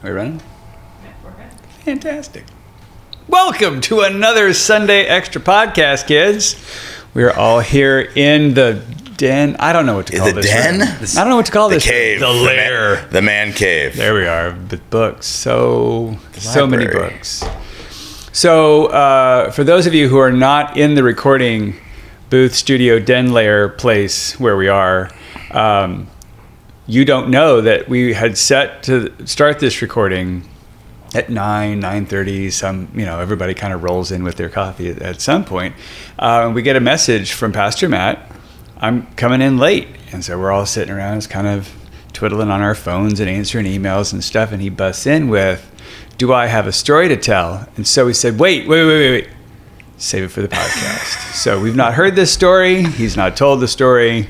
Are we running? Fantastic. Welcome to another Sunday Extra podcast, kids. We are all here in the den. I don't know what to call this. The den? I don't know what to call this. The cave. The lair. The man cave. There we are with books. So many books. So for those of you who are not in the recording booth, studio, den lair place where we are, you don't know that we had set to start this recording at 9:30. Everybody kind of rolls in with their coffee at some point. We get a message from Pastor Matt. I'm coming in late. And so we're all sitting around, just kind of twiddling on our phones and answering emails and stuff. And he busts in with, "Do I have a story to tell?" And so we said, wait. Save it for the podcast. So we've not heard this story. He's not told the story.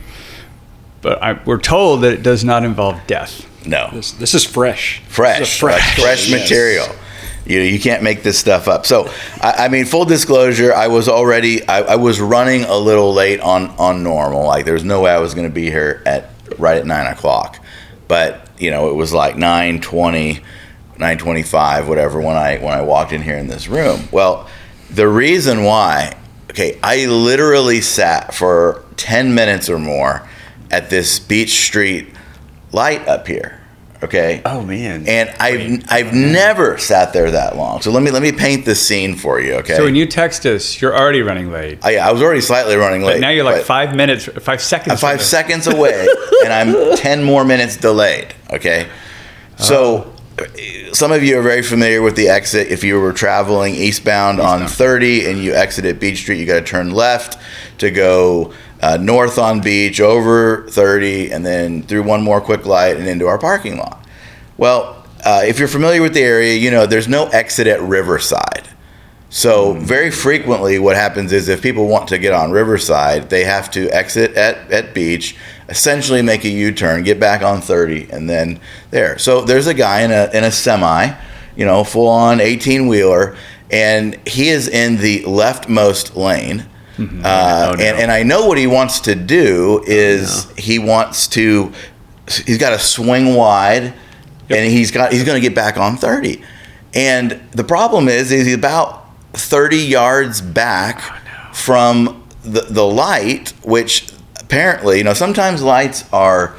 But we're told that it does not involve death. No. This is fresh. Fresh material. You can't make this stuff up. So, I mean, full disclosure, I was running a little late on normal. Like, there was no way I was going to be here right at 9 o'clock. But, it was like 9:20, 9:25, whatever, when I walked in here in this room. Well, the reason why, I literally sat for 10 minutes or more at this Beach Street light up here. Okay. Oh man. And I've never sat there that long. So let me paint the scene for you. Okay. So when you text us, you're already running late. I was already slightly running late. But now you're like 5 seconds. 5 seconds away, and I'm 10 more minutes delayed. Okay. So some of you are very familiar with the exit. If you were traveling eastbound on 30 and you exit at Beach Street, you got to turn left to go north on Beach, over 30, and then through one more quick light and into our parking lot. Well, if you're familiar with the area, there's no exit at Riverside. So very frequently what happens is if people want to get on Riverside, they have to exit at Beach, essentially make a U-turn, get back on 30, and then there. So there's a guy in a semi, full-on 18-wheeler, and he is in the leftmost lane. Mm-hmm. And I know what he wants to do is he's got to swing wide, and he's going to get back on 30. And the problem is he's about 30 yards back from the light, which apparently, sometimes lights are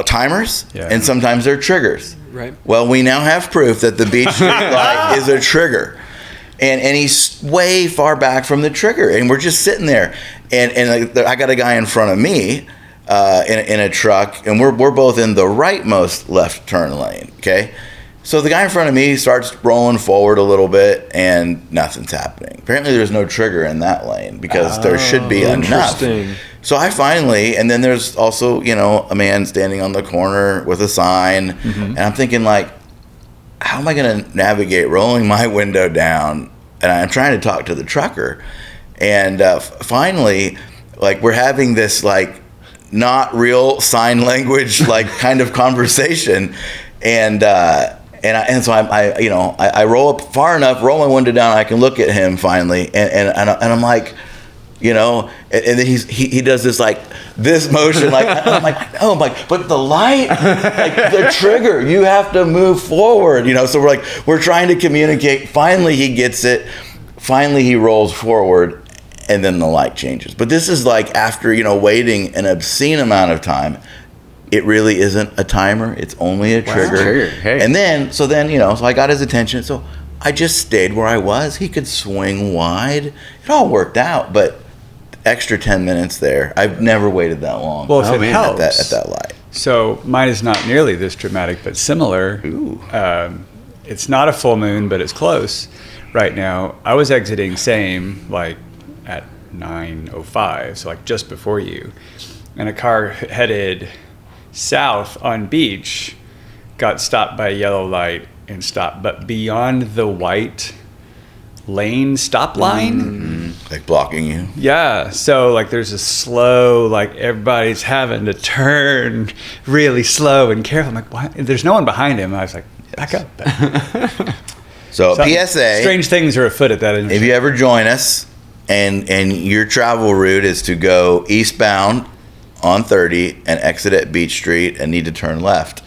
timers and sometimes they're triggers. Right. Well, we now have proof that the Beach Street light is a trigger. And he's way far back from the trigger, and we're just sitting there. And I got a guy in front of me in a truck, and we're both in the rightmost left turn lane. Okay, so the guy in front of me starts rolling forward a little bit, and nothing's happening. Apparently, there's no trigger in that lane because there should be enough. So I finally, and then there's also a man standing on the corner with a sign, and I'm thinking like, how am I going to navigate rolling my window down? And I'm trying to talk to the trucker. And finally, we're having this, not real sign language, kind of conversation. And so I roll up far enough, roll my window down, I can look at him finally. And I'm like, and then he does this this motion, I'm like, but the light, the trigger, you have to move forward, so we're trying to communicate. Finally he gets it, finally he rolls forward, and then the light changes. But this is after waiting an obscene amount of time. It really isn't a timer, it's only a trigger. Hey. And then so I got his attention, so I just stayed where I was. He could swing wide, it all worked out, but extra 10 minutes there. I've never waited that long. Well, if it helps, at that light. So mine is not nearly this dramatic, but similar. Ooh. It's not a full moon, but it's close right now. I was exiting same at 9:05, so just before you, and a car headed south on Beach got stopped by a yellow light and stopped, but beyond the white lane stop line, blocking you. Yeah, so there's a slow, everybody's having to turn really slow and careful. I'm like, why? There's no one behind him. I was like, back up. So PSA, strange things are afoot at that intersection. If you ever join us and your travel route is to go eastbound on 30 and exit at Beach Street and need to turn left,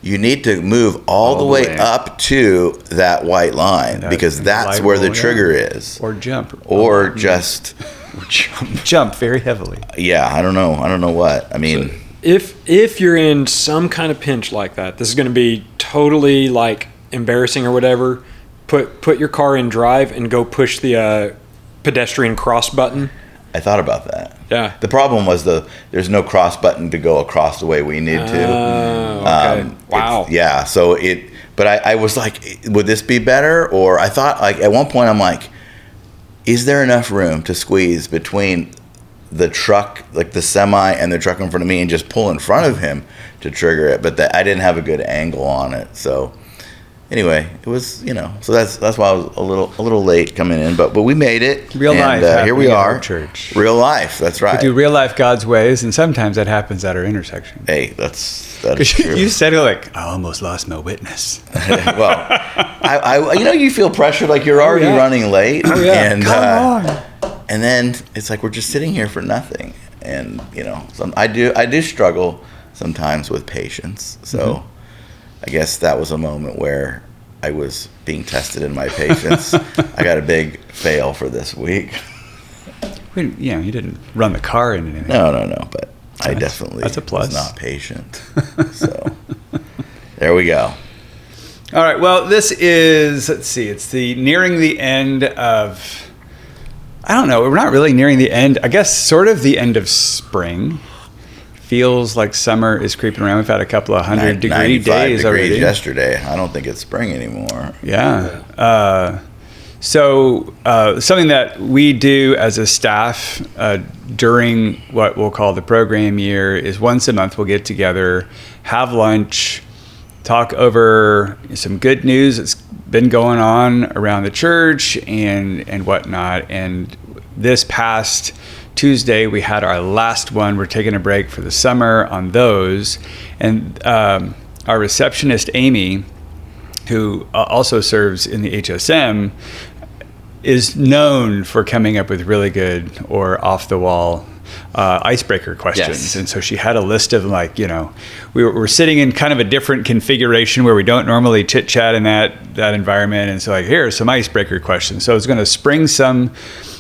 you need to move all the way up to that white line, because that's where the trigger is. Or jump. Or just jump very heavily. Yeah, I don't know what. I mean, so if you're in some kind of pinch like that, this is going to be totally like embarrassing or whatever. Put your car in drive and go push the pedestrian cross button. I thought about that. Yeah. The problem was there's no cross button to go across the way we need to. Okay. Wow. Yeah. So but I was like, would this be better? Or I thought, like, at one point I'm like, is there enough room to squeeze between the truck, like the semi, and the truck in front of me, and just pull in front of him to trigger it? But I didn't have a good angle on it. So anyway, it was, so that's why I was a little late coming in, but we made it. Real life. Here we are. Church. Real life. That's right. We do real life God's ways, and sometimes that happens at our intersection. Hey, that's true. You said it like, I almost lost my witness. Well, I you feel pressured, like you're already running late. Oh, yeah. And, come on. And then it's like we're just sitting here for nothing. And I do struggle sometimes with patience. So I guess that was a moment where I was being tested in my patience. I got a big fail for this week. You didn't run the car into anything. No, but I definitely that's a plus. was not patient. So there we go. All right. Well, this is, let's see, it's nearing the end of, I don't know, we're not really nearing the end. I guess sort of the end of spring. Feels like summer is creeping around. We've had a couple of 100-degree days already. Yesterday. I don't think it's spring anymore. Yeah. So something that we do as a staff during what we'll call the program year is once a month we'll get together, have lunch, talk over some good news that's been going on around the church and whatnot. And this past Tuesday, we had our last one. We're taking a break for the summer on those. And our receptionist, Amy, who also serves in the HSM, is known for coming up with really good or off-the-wall icebreaker questions. Yes. And so she had a list of we're sitting in kind of a different configuration where we don't normally chit-chat in that environment. And so here are some icebreaker questions. So it's going to spring some.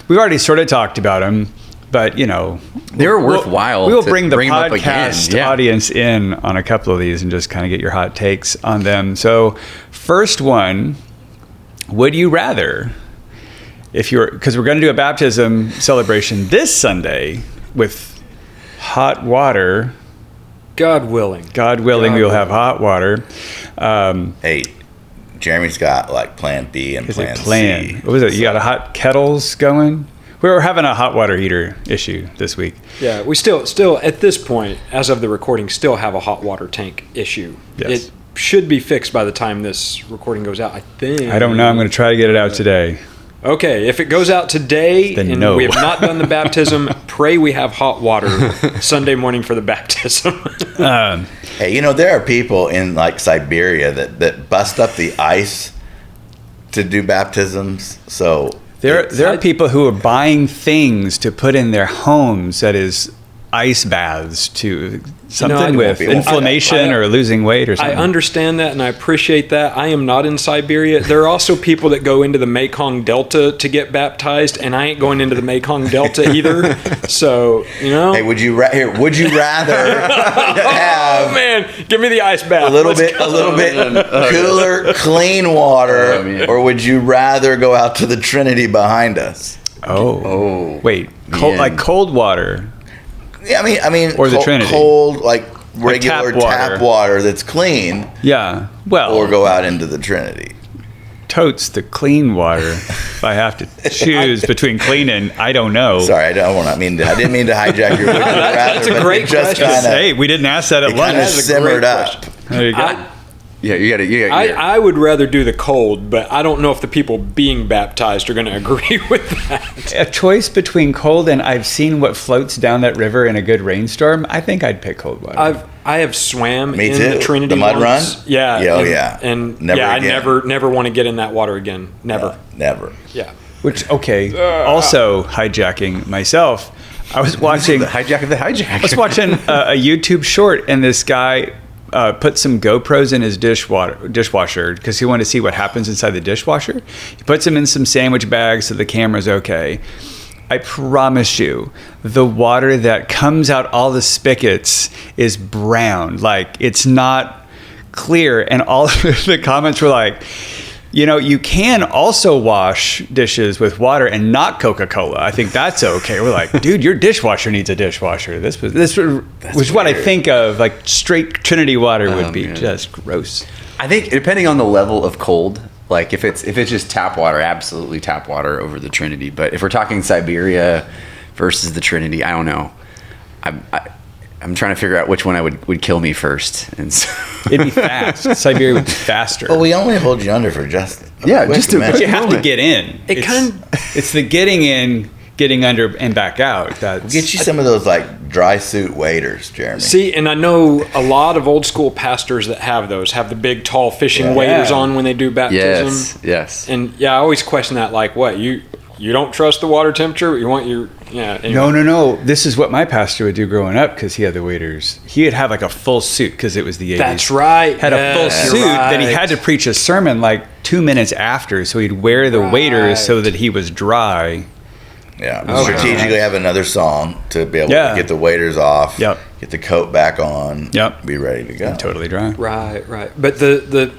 We've already sort of talked about them. But, they're worthwhile. We will bring the bring them up podcast again. Yeah. audience in on a couple of these and just kind of get your hot takes on them. So first one, would you rather, because we're going to do a baptism celebration this Sunday with hot water. God willing. We will have hot water. Hey, Jeremy's got like plan B and plan C. What was it? You got hot kettles going? We were having a hot water heater issue this week. Yeah, we still at this point, as of the recording, still have a hot water tank issue. Yes. It should be fixed by the time this recording goes out, I think. I don't know. I'm going to try to get it out today. Okay, if it goes out today then and no. we have not done the baptism, pray we have hot water Sunday morning for the baptism. Hey, there are people in like Siberia that bust up the ice to do baptisms. So there are people who are buying things to put in their homes that is ice baths to something with inflammation or losing weight or something. I understand that and I appreciate that. I am not in Siberia. There are also people that go into the Mekong Delta to get baptized, and I ain't going into the Mekong Delta either. So, Hey, would you rather have? Oh man, give me the ice bath. A little bit cooler, clean water, or would you rather go out to the Trinity behind us? Oh. Wait, like cold water. Yeah, I mean, or the Trinity. Cold, like regular tap water that's clean. Yeah, well, or go out into the Trinity. Totes the clean water. If I have to choose between clean and I don't know. Sorry, I didn't mean to hijack your. That's a great question. Hey, we didn't ask that at lunch. Kind of simmered up. There you go. Yeah, you got I would rather do the cold, but I don't know if the people being baptized are going to agree with that. A choice between cold and I've seen what floats down that river in a good rainstorm. I think I'd pick cold water. I have swam Me in too. the Trinity the mud once. run. Yeah. Yeah, And never I again. never want to get in that water again. Never. Never. Yeah. Which also hijacking myself. I was watching the hijack of the hijack. I was watching a YouTube short, and this guy put some GoPros in his dishwasher because he wanted to see what happens inside the dishwasher. He puts them in some sandwich bags so the camera's okay. I promise you, the water that comes out all the spigots is brown. Like, it's not clear. And all of the comments were like, you know, you can also wash dishes with water and not Coca-Cola. I think that's okay. We're like, dude, your dishwasher needs a dishwasher. This was what I think of. Like, straight Trinity water would be just gross. I think depending on the level of cold, like if it's just tap water, absolutely tap water over the Trinity. But if we're talking Siberia versus the Trinity, I don't know. I'm trying to figure out which one would kill me first. And so it'd be fast. Siberia would be faster. Well, we only hold you under for just a quick minute. But you have to get in. It's the getting in, getting under, and back out. We'll get you some of those like dry suit waders, Jeremy. See, and I know a lot of old school pastors that have the big tall fishing waders on when they do baptism. Yes. And I always question that. Like, what you don't trust the water temperature? You want your Anyway. No. This is what my pastor would do growing up because he had the waders. He would have like a full suit because it was the 80s. That's right. Had a full suit. Right. Then he had to preach a sermon like 2 minutes after, so he'd wear the waders so that he was dry. Yeah, strategically have another song to be able to get the waders off, get the coat back on, be ready to go. And totally dry. Right. But the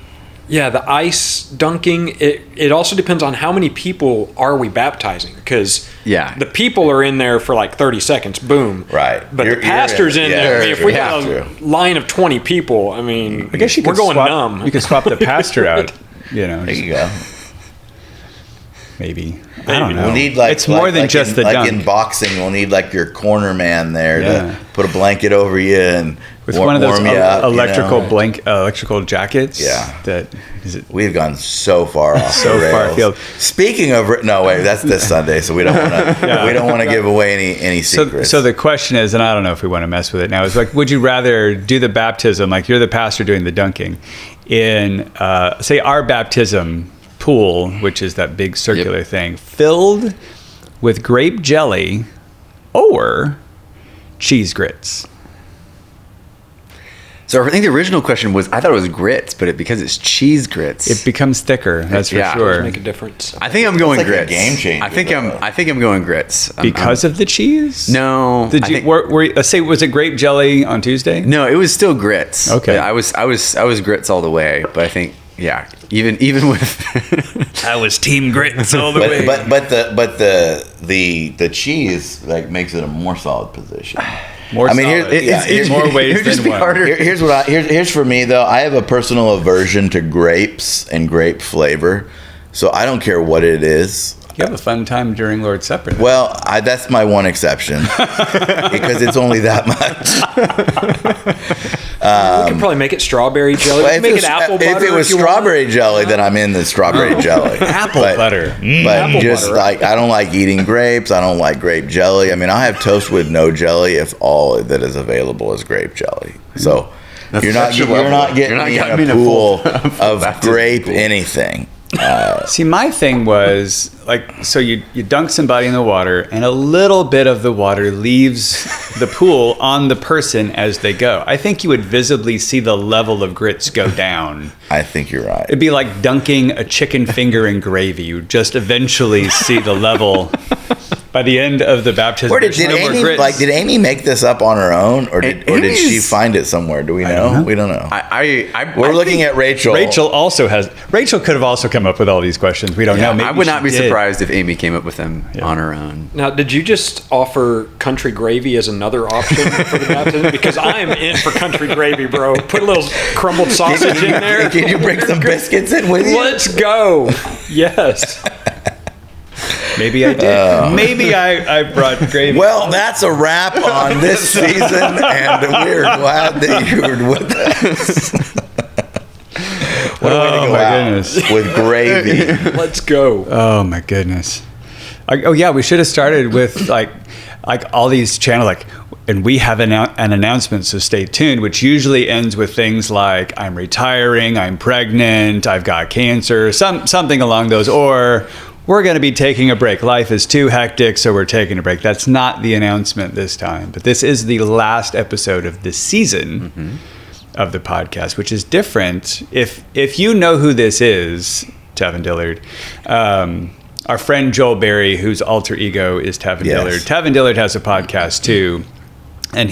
ice dunking, it also depends on how many people are we baptizing, because the people are in there for like 30 seconds, boom. Right. But the pastor's in there. I mean, if we got a line of 20 people, I mean, I guess we're going numb. You could swap the pastor out, There you go. Maybe. I don't know. We'll need it's more than just the dunk. Like in boxing, we'll need like your corner man there to put a blanket over you and with one of those electrical jackets. Yeah. We've gone so far off the rails. Far afield. Speaking of, that's this Sunday, so we don't want to give away any secrets. So the question is, and I don't know if we want to mess with it now, is like, would you rather do the baptism, like you're the pastor doing the dunking, in say our baptism pool, which is that big circular thing, filled with grape jelly or cheese grits? So I think the original question was, I thought it was grits, but because it's cheese grits, it becomes thicker. That's for sure. It does make a difference. I think I'm going grits. A game changer. I think I'm going grits because of the cheese. No. Let's say, was it grape jelly on Tuesday? No, it was still grits. Okay. I was grits all the way, but I think even with I was team grits all the way. But the cheese like makes it a more solid position. Here's more ways than one. Here's for me though. I have a personal aversion to grapes and grape flavor, so I don't care what it is. You have a fun time during Lord's Supper. Well, that's my one exception because it's only that much. We could probably make it strawberry jelly. Make it apple butter. If it was strawberry jelly, then I'm in the strawberry jelly. Apple butter. But just like I don't like eating grapes. I don't like grape jelly. I mean, I'll have toast with no jelly if all that is available is grape jelly. So you're not getting me in a pool of grape anything. See, my thing was like, so you dunk somebody in the water and a little bit of the water leaves the pool on the person as they go. I think you would visibly see the level of grits go down. I think you're right. It'd be like dunking a chicken finger in gravy. You just eventually see the level by the end of the baptism. Or did Amy make this up on her own, or did she find it somewhere? Do we know? We don't know. We're looking at Rachel. Rachel could have also come up with all these questions. We don't know. Maybe I would not be surprised if Amy came up with them on her own. Now, did you just offer country gravy as another option for the baptism? Because I am in for country gravy, bro. Put a little crumbled sausage in there. Did you bring some biscuits in with you? Let's go. Yes. Maybe I did. Maybe I brought gravy. Well, that's a wrap on this season, and we're glad that you were with us. What a way to go out with gravy. Let's go. Oh, my goodness. We should have started with like all these channels, and we have an announcement, so stay tuned, which usually ends with things like, I'm retiring, I'm pregnant, I've got cancer, something along those, or we're going to be taking a break. Life is too hectic, so we're taking a break. That's not the announcement this time, but this is the last episode of this season of the podcast, which is different. If you know who this is, Tevin Dillard, our friend Joel Berry, whose alter ego is Tevin Dillard. Tevin Dillard has a podcast too. And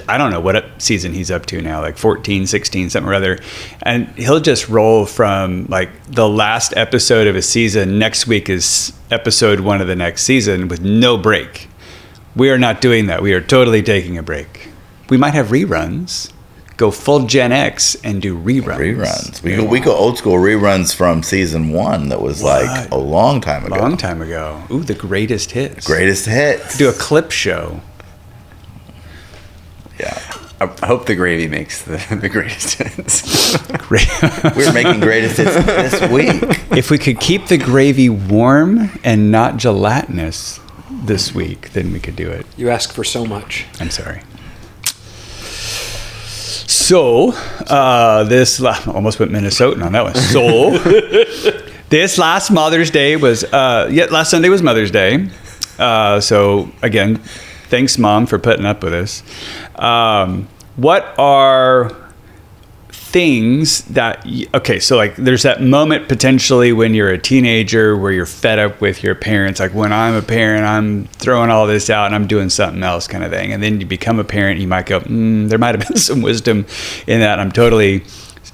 I don't know what season he's up to now, like 14, 16, something or other. And he'll just roll from like the last episode of a season. Next week is episode 1 of the next season with no break. We are not doing that. We are totally taking a break. We might have reruns. Go full Gen X and do reruns. We go old school reruns from season 1 that was like a long time ago. Ooh, the greatest hits. Do a clip show. Yeah. I hope the gravy makes the greatest hits. We're making greatest hits this week. If we could keep the gravy warm and not gelatinous this week, then we could do it. You ask for so much. I'm sorry. So, almost went Minnesotan on that one. So, this last Mother's Day was, last Sunday was Mother's Day. So, again, thanks, Mom, for putting up with us. What are things that, so like there's that moment potentially when you're a teenager where you're fed up with your parents. Like when I'm a parent, I'm throwing all this out and I'm doing something else kind of thing. And then you become a parent, you might go, there might have been some wisdom in that. I'm totally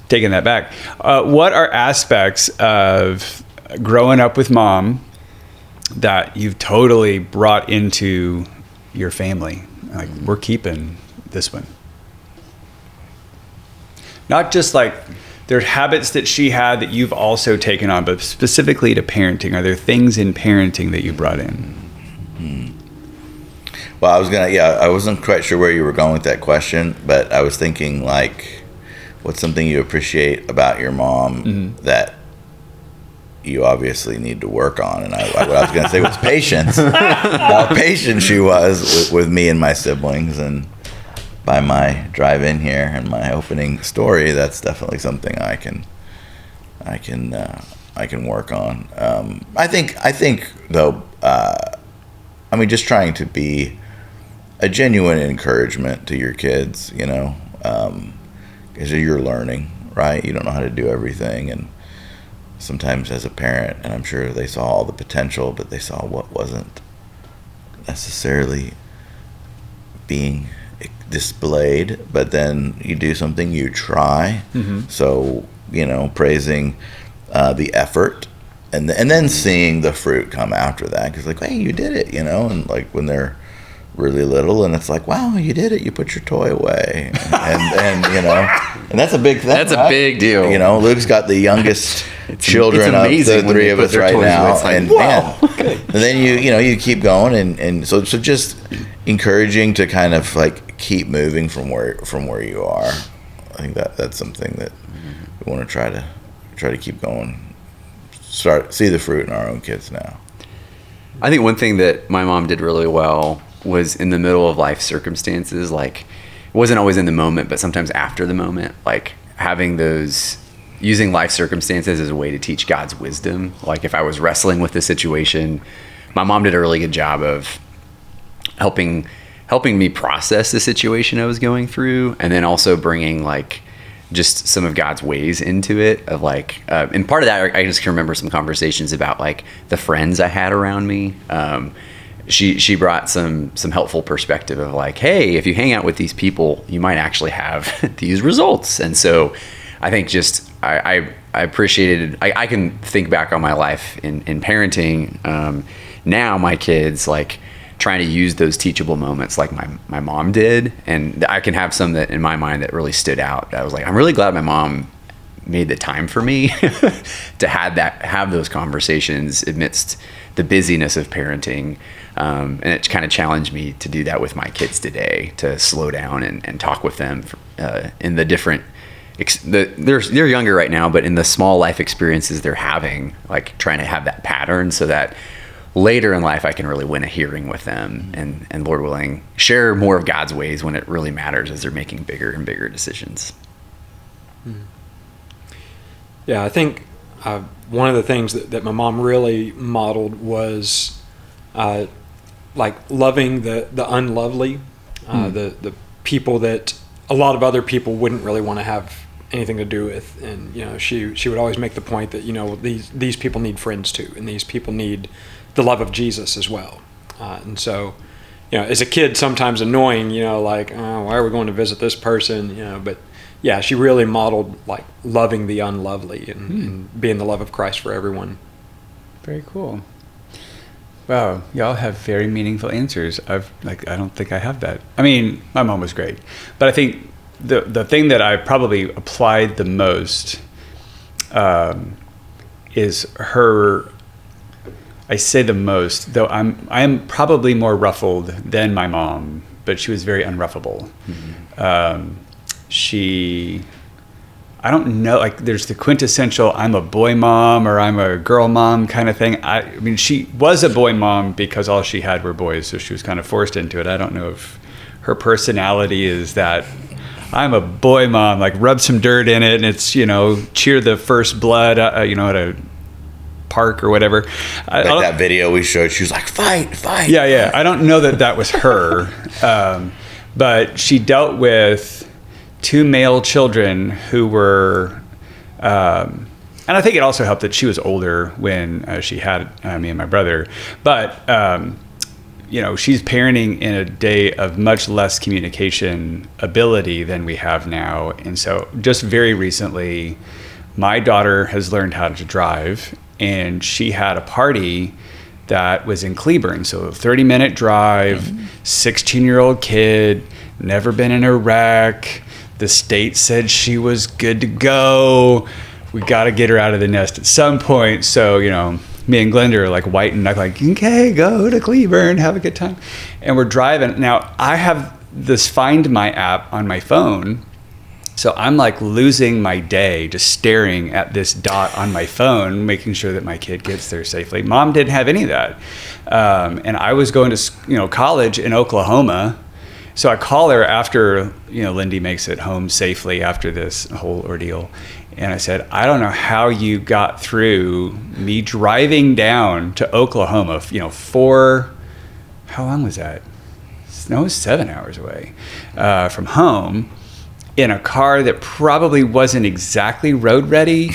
taking that back. What are aspects of growing up with Mom that you've totally brought into your family? Like, we're keeping this one. Not just like there are habits that she had that you've also taken on, but specifically to parenting. Are there things in parenting that you brought in? Well, I wasn't quite sure where you were going with that question, but I was thinking like, what's something you appreciate about your mom that you obviously need to work on? And what I was going to say was patience. How patient she was with me and my siblings, and by my drive in here and my opening story, that's definitely something I can work on. I think though, just trying to be a genuine encouragement to your kids, because you're learning, right? You don't know how to do everything, and sometimes as a parent, and I'm sure they saw all the potential, but they saw what wasn't necessarily being displayed. But then you do something, you try. So, praising the effort and then seeing the fruit come after that. Because like, hey, you did it, and like when they're really little and it's like, wow, you did it, you put your toy away, and and that's a big thing. That's right? a big deal. Luke's got the youngest children of the 3 of us right now, like, and then you keep going, and so just encouraging to kind of like keep moving from where you are. I think that's something that we want to try to keep going. See the fruit in our own kids now. I think one thing that my mom did really well was in the middle of life circumstances, like it wasn't always in the moment, but sometimes after the moment, like using life circumstances as a way to teach God's wisdom. Like if I was wrestling with the situation, my mom did a really good job of helping me process the situation I was going through, and then also bringing like just some of God's ways into it, of like, and part of that, I just can remember some conversations about like the friends I had around me. She brought some helpful perspective of like, hey, if you hang out with these people, you might actually have these results. And so I think just I appreciated, I can think back on my life in parenting. Now my kids, like trying to use those teachable moments like my mom did. And I can have some that in my mind that really stood out. I was like, I'm really glad my mom made the time for me to have those conversations amidst the busyness of parenting. And it kind of challenged me to do that with my kids today, to slow down and talk with them in the different, they're younger right now, but in the small life experiences they're having, like trying to have that pattern so that later in life I can really win a hearing with them and Lord willing, share more of God's ways when it really matters as they're making bigger and bigger decisions. Yeah, I think one of the things that my mom really modeled was like loving the unlovely, the people that a lot of other people wouldn't really want to have anything to do with. And, you know, she would always make the point that, you know, these people need friends too, and these people need the love of Jesus as well. And so, you know, as a kid, sometimes annoying, you know, like, oh, why are we going to visit this person? You know, but yeah, she really modeled like loving the unlovely and being the love of Christ for everyone. Very cool. Wow, y'all have very meaningful answers. I don't think I have that. I mean, my mom was great, but I think the thing that I probably applied the most is her. I say the most, though I am probably more ruffled than my mom, but she was very unruffable. I don't know, like there's the quintessential I'm a boy mom or I'm a girl mom kind of thing. I mean, she was a boy mom because all she had were boys, so she was kind of forced into it. I don't know if her personality is that I'm a boy mom, like rub some dirt in it and it's, you know, cheer the first blood, you know, at a park or whatever. Like that video we showed, she was like, fight. Yeah. I don't know that was her. But she dealt with 2 male children who were, and I think it also helped that she was older when she had me and my brother. But, you know, she's parenting in a day of much less communication ability than we have now. And so just very recently, my daughter has learned how to drive, and she had a party that was in Cleburne. So a 30-minute drive, 16-year-old kid, never been in a wreck. The state said she was good to go. We got to get her out of the nest at some point. So, you know, me and Glenda are like white and like, okay, go to Cleburne, have a good time. And we're driving. Now, I have this Find My app on my phone. So I'm like losing my day just staring at this dot on my phone, making sure that my kid gets there safely. Mom didn't have any of that. And I was going to, college in Oklahoma. So I call her after, Lindy makes it home safely after this whole ordeal. And I said, I don't know how you got through me driving down to Oklahoma, how long was that? No, it was 7 hours away from home, in a car that probably wasn't exactly road ready.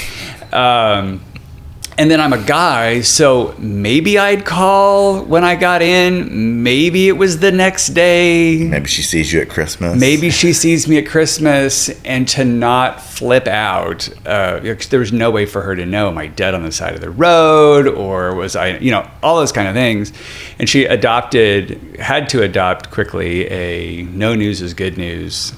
And then I'm a guy, so maybe I'd call when I got in. Maybe it was the next day. Maybe she sees you at Christmas. Maybe she sees me at Christmas, and to not flip out. There was no way for her to know, am I dead on the side of the road, or was I, all those kind of things. And she had to adopt quickly a no news is good news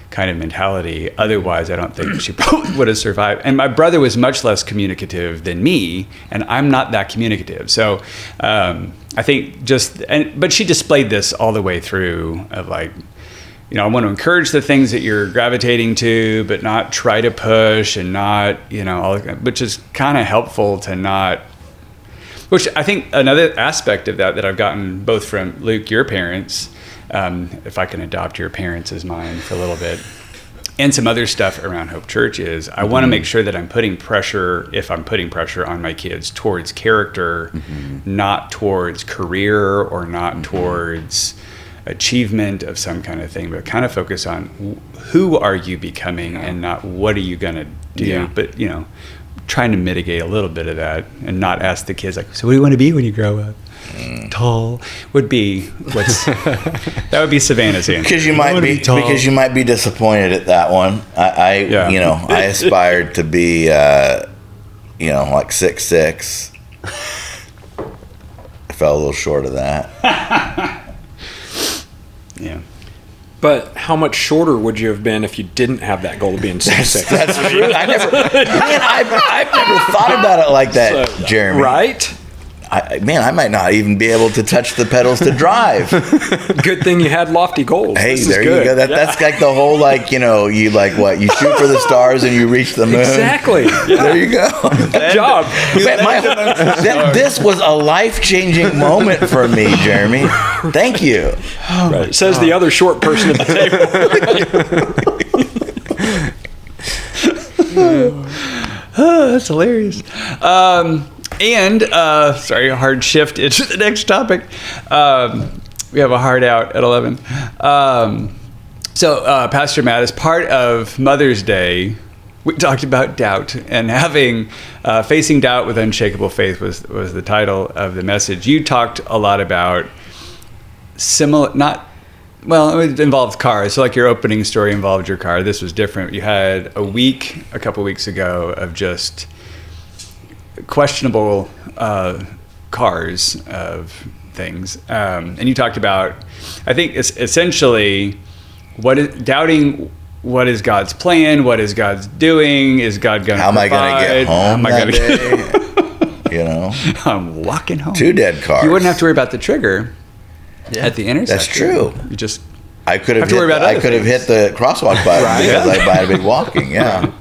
kind of mentality. Otherwise, I don't think she probably would have survived. And my brother was much less communicative than me, and I'm not that communicative. So I think but she displayed this all the way through of like, I want to encourage the things that you're gravitating to, but not try to push and not, which is kind of helpful to not, which I think another aspect of that I've gotten both from Luke, your parents, if I can adopt your parents as mine for a little bit, and some other stuff around Hope Church is I want to make sure that I'm putting pressure, if I'm putting pressure on my kids, towards character, not towards career or not towards achievement of some kind of thing, but kind of focus on who are you becoming and not what are you going to do. Yeah. But, trying to mitigate a little bit of that and not ask the kids like, so what do you want to be when you grow up? Tall would be that would be Savannah's answer. Because you might be disappointed at that one. I aspired to be like 6'6". I fell a little short of that. Yeah. But how much shorter would you have been if you didn't have that goal of being 6'6"? That's true. I've never thought about it like that, so, Jeremy. Right? I might not even be able to touch the pedals to drive. Good thing you had lofty goals. Hey, there you go. That's like the whole you shoot for the stars and you reach the moon. Exactly. Yeah. There you go. Good job. This was a life-changing moment for me, Jeremy. Thank you. Right. Says the other short person at the table. That's hilarious. And sorry, a hard shift into the next topic. We have a hard out at 11. So, Pastor Matt, as part of Mother's Day, we talked about doubt, and having facing doubt with unshakable faith was the title of the message. You talked a lot about it involved cars. So like your opening story involved your car. This was different. You had a couple weeks ago of just questionable cars of things, and you talked about, I think it's essentially doubting. What is God's plan? What is God's doing? Is God going to How am I provide? going to get home that day? You know, I'm walking home. 2 dead cars. You wouldn't have to worry about the trigger at the intersection. That's true. You just I could have to worry about other hit the crosswalk button because I might have been walking. Yeah.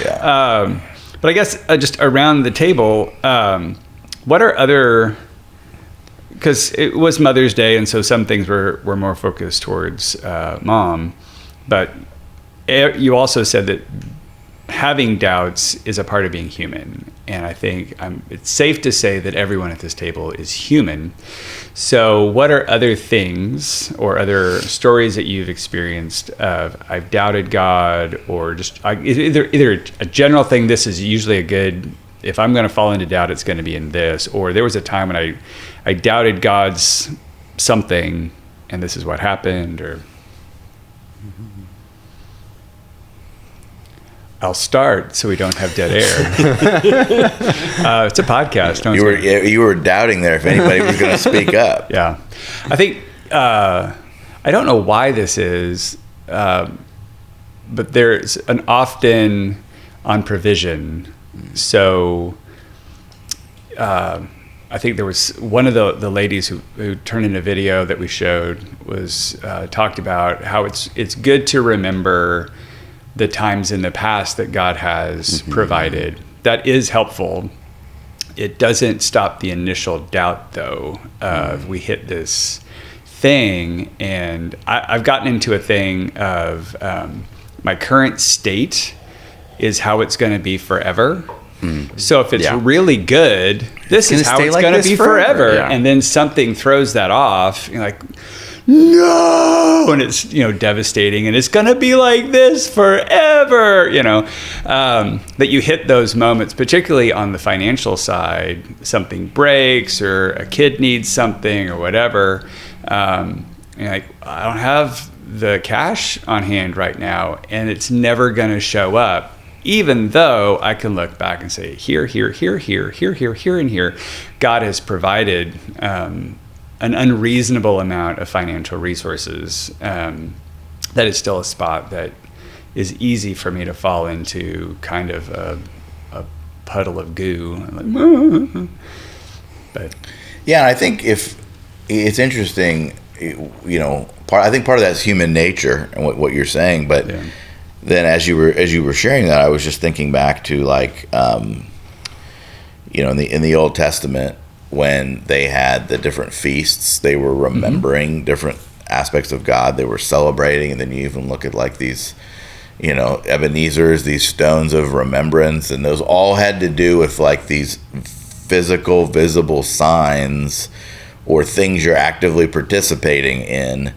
Yeah. But I guess just around the table, what are other? Because it was Mother's Day, and so some things were more focused towards mom. But you also said that having doubts is a part of being human. And I think it's safe to say that everyone at this table is human. So what are other things or other stories that you've experienced of I've doubted God, or just either a general thing, this is usually a good, if I'm going to fall into doubt, it's going to be in this, or there was a time when I doubted God's something and this is what happened, or... I'll start so we don't have dead air. It's a podcast. You were doubting there if anybody was going to speak up. Yeah. I think, I don't know why this is, but there's an often on provision. So I think there was one of the ladies who turned in a video that we showed was talked about how it's good to remember the times in the past that God has provided. That is helpful. It doesn't stop the initial doubt, though. We hit this thing, and I've gotten into a thing of my current state is how it's going to be forever. So if it's really good, this is how it's going to be forever. Yeah. And then something throws that off. You're like, no, and it's devastating, and it's gonna be like this forever. That you hit those moments, particularly on the financial side. Something breaks, or a kid needs something, or whatever. You're like, I don't have the cash on hand right now, and it's never gonna show up. Even though I can look back and say, here, and here, God has provided an unreasonable amount of financial resources. That is still a spot that is easy for me to fall into, kind of a puddle of goo. But yeah, I think if it's interesting, I think part of that's human nature and what you're saying. But then as you were sharing that, I was just thinking back to in the Old Testament, when they had the different feasts, they were remembering different aspects of God. They were celebrating, and then you even look at these, Ebenezer's, these stones of remembrance, and those all had to do with these physical, visible signs or things you're actively participating in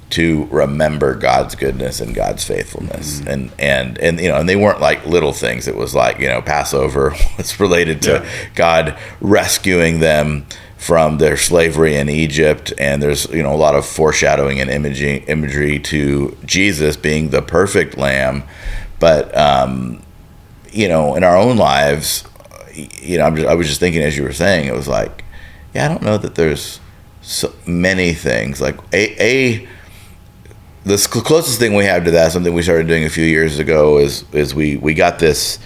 to remember God's goodness and God's faithfulness. And they weren't little things. It was Passover was related to God rescuing them from their slavery in Egypt. And there's, a lot of foreshadowing and imagery to Jesus being the perfect lamb. But, in our own lives, I was just thinking as you were saying, it was I don't know that there's so many things the closest thing we have to that, something we started doing a few years ago, is we got this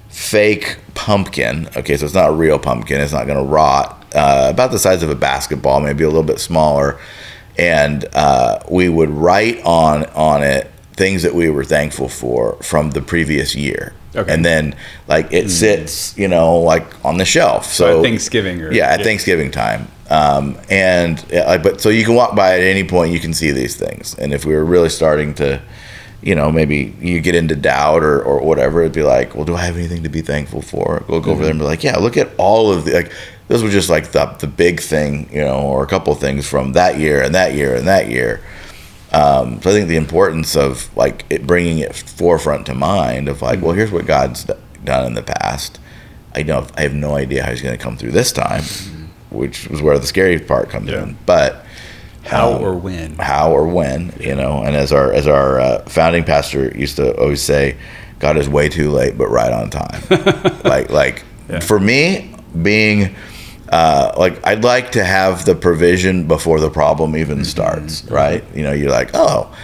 fake pumpkin. Okay, so it's not a real pumpkin. It's not going to rot. About the size of a basketball, maybe a little bit smaller. And we would write on it things that we were thankful for from the previous year. Okay. And then it sits, on the shelf. So at Thanksgiving. At Thanksgiving time. But so you can walk by at any point, you can see these things. And if we were really starting to, maybe you get into doubt or whatever, it'd be well, do I have anything to be thankful for? We'll go over there and be look at all of the, those were just the big thing, or a couple of things from that year and that year and that year. So I think the importance of like bringing it forefront to mind of like, well, here's what God's done in the past. I have no idea how He's going to come through this time, which was where the scary part comes in. But how or when, and as our founding pastor used to always say, God is way too late, but right on time. For me, being I'd like to have the provision before the problem even starts, right? You're like, oh,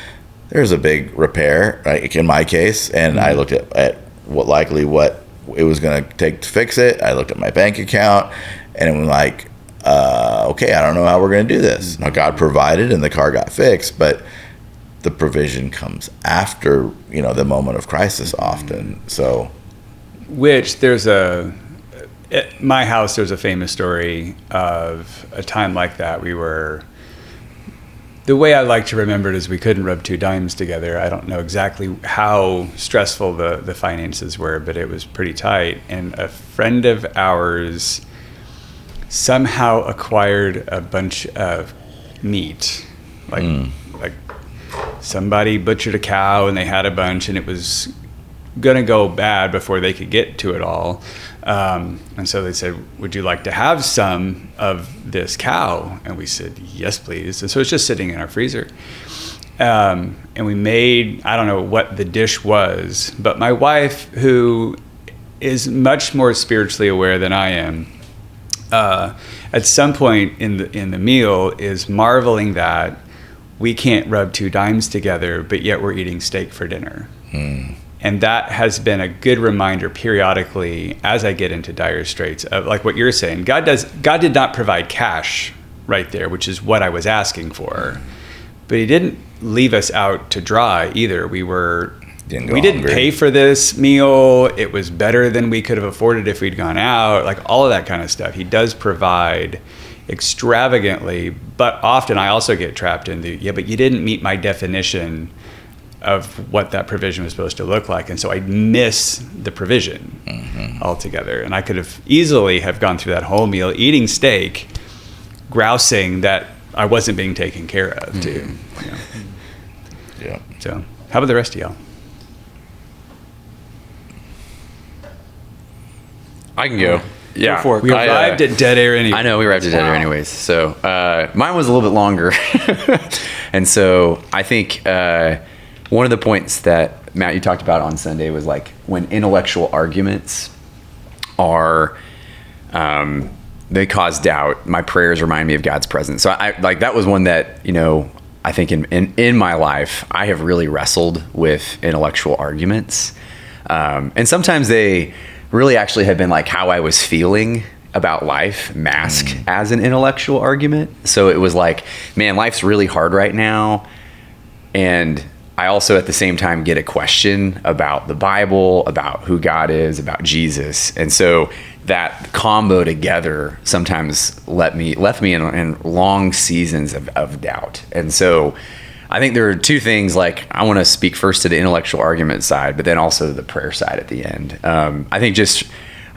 there's a big repair, right, in my case, and I looked at what it was going to take to fix it. I looked at my bank account, and it was like, okay, I don't know how we're going to do this. Now, God provided, and the car got fixed, but the provision comes after, the moment of crisis often. So, which at my house, there's a famous story of a time like that. The way I like to remember it is we couldn't rub two dimes together. I don't know exactly how stressful the finances were, but it was pretty tight. And a friend of ours somehow acquired a bunch of meat. Like somebody butchered a cow and they had a bunch, and it was going to go bad before they could get to it all. And so they said, would you like to have some of this cow? And we said, yes, please. And so it's just sitting in our freezer. And we made, I don't know what the dish was, but my wife, who is much more spiritually aware than I am, at some point in the meal is marveling that we can't rub two dimes together, but yet we're eating steak for dinner. And that has been a good reminder periodically as I get into dire straits of like what you're saying. God did not provide cash right there, which is what I was asking for. But He didn't leave us out to dry either. We didn't pay for this meal. It was better than we could have afforded if we'd gone out, like all of that kind of stuff. He does provide extravagantly, but often I also get trapped in but you didn't meet my definition of what that provision was supposed to look like, and so I miss the provision altogether. And I could have easily have gone through that whole meal eating steak, grousing that I wasn't being taken care of too. Yeah. So how about the rest of y'all? I can go. Yeah. Go for it. We arrived at dead air anyway. I know we arrived at dead air anyways. So mine was a little bit longer. And so I think one of the points that, Matt, you talked about on Sunday was like when intellectual arguments are, they cause doubt, my prayers remind me of God's presence. So I like that was one that, I think in my life, I have really wrestled with intellectual arguments. And sometimes they really actually have been like how I was feeling about life masked as an intellectual argument. So it was like, man, life's really hard right now. And I also at the same time get a question about the Bible, about who God is, about Jesus. And so that combo together sometimes left me in long seasons of doubt. And so I think there are two things, like I want to speak first to the intellectual argument side, but then also the prayer side at the end.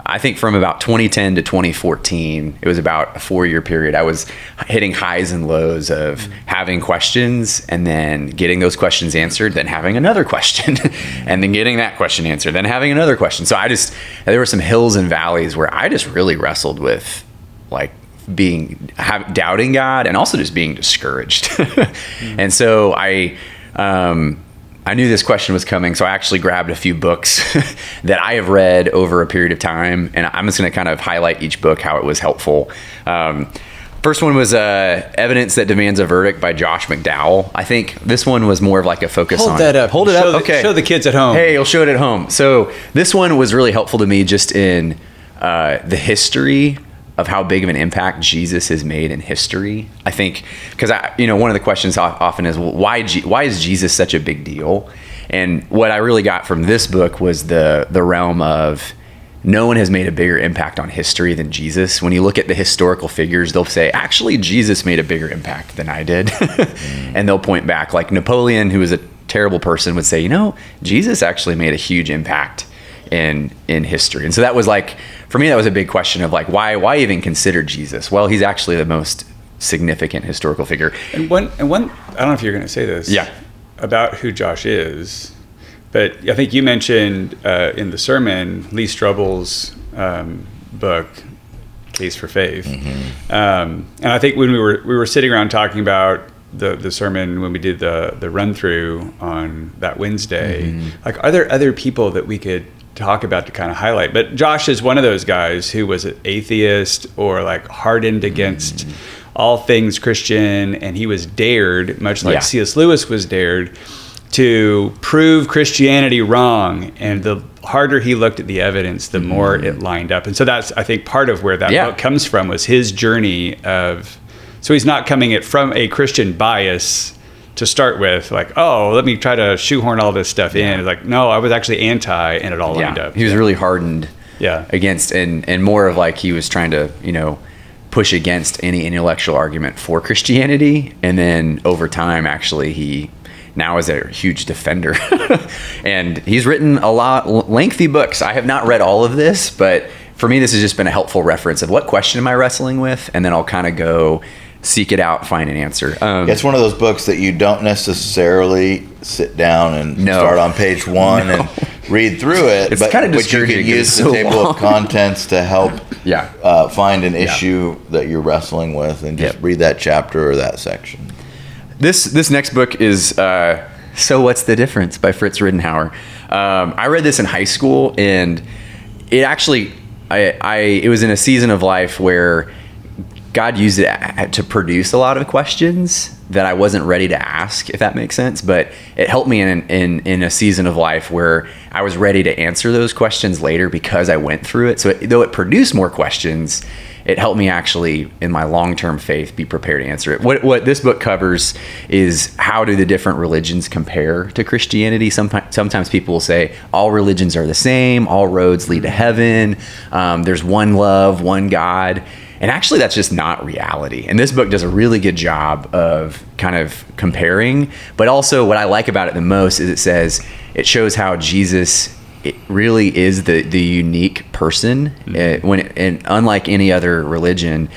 I think from about 2010 to 2014, it was about a 4-year period. I was hitting highs and lows of having questions and then getting those questions answered, then having another question and then getting that question answered, then having another question. So there were some hills and valleys where I just really wrestled with like doubting God and also just being discouraged. And so I knew this question was coming, so I actually grabbed a few books that I have read over a period of time, and I'm just going to kind of highlight each book, how it was helpful. First one was Evidence That Demands a Verdict by Josh McDowell. I think this one was more of like a focus on... Hold that up. Hold it up. Okay. Show the kids at home. Hey, you'll show it at home. So this one was really helpful to me just in the history of how big of an impact Jesus has made in history. I think, because one of the questions often is, well, why is Jesus such a big deal? And what I really got from this book was the realm of no one has made a bigger impact on history than Jesus. When you look at the historical figures, they'll say, actually, Jesus made a bigger impact than I did. And they'll point back, like Napoleon, who was a terrible person, would say, Jesus actually made a huge impact in history. And so that was like, for me, that was a big question of like, why even consider Jesus? Well, he's actually the most significant historical figure. And one, I don't know if you're going to say this. Yeah. About who Josh is, but I think you mentioned in the sermon Lee Strobel's book, Case for Faith, and I think when we were sitting around talking about the sermon when we did the run through on that Wednesday, like, are there other people that we could talk about to kind of highlight? But Josh is one of those guys who was an atheist or like hardened against all things Christian, and he was dared, much like C.S. Lewis was dared, to prove Christianity wrong. And the harder he looked at the evidence, the more it lined up. And so that's, I think, part of where that book comes from, was his journey of, so he's not coming it from a Christian bias to start with, like, oh, let me try to shoehorn all this stuff in. It's like, no, I was actually anti, and it all lined up. He was really hardened against, and more of like he was trying to, push against any intellectual argument for Christianity. And then over time, actually, he now is a huge defender. And he's written a lot lengthy books. I have not read all of this, but for me, this has just been a helpful reference of what question am I wrestling with? And then I'll kind of go seek it out, find an answer. It's one of those books that you don't necessarily sit down and start on page 1 and read through it. It's kind of But discouraging. you can use the table of contents to help find an issue that you're wrestling with, and just read that chapter or that section. This next book is So What's the Difference by Fritz Riddenhauer. I read this in high school, and it actually, it was in a season of life where God used it to produce a lot of questions that I wasn't ready to ask, if that makes sense. But it helped me in a season of life where I was ready to answer those questions later because I went through it. So though it produced more questions, it helped me actually in my long-term faith be prepared to answer it. What this book covers is how do the different religions compare to Christianity. Sometimes people will say all religions are the same, all roads lead to heaven, there's one love, one God. And actually, that's just not reality. And this book does a really good job of kind of comparing. But also, what I like about it the most is it shows how Jesus really is the unique person. And unlike any other religion,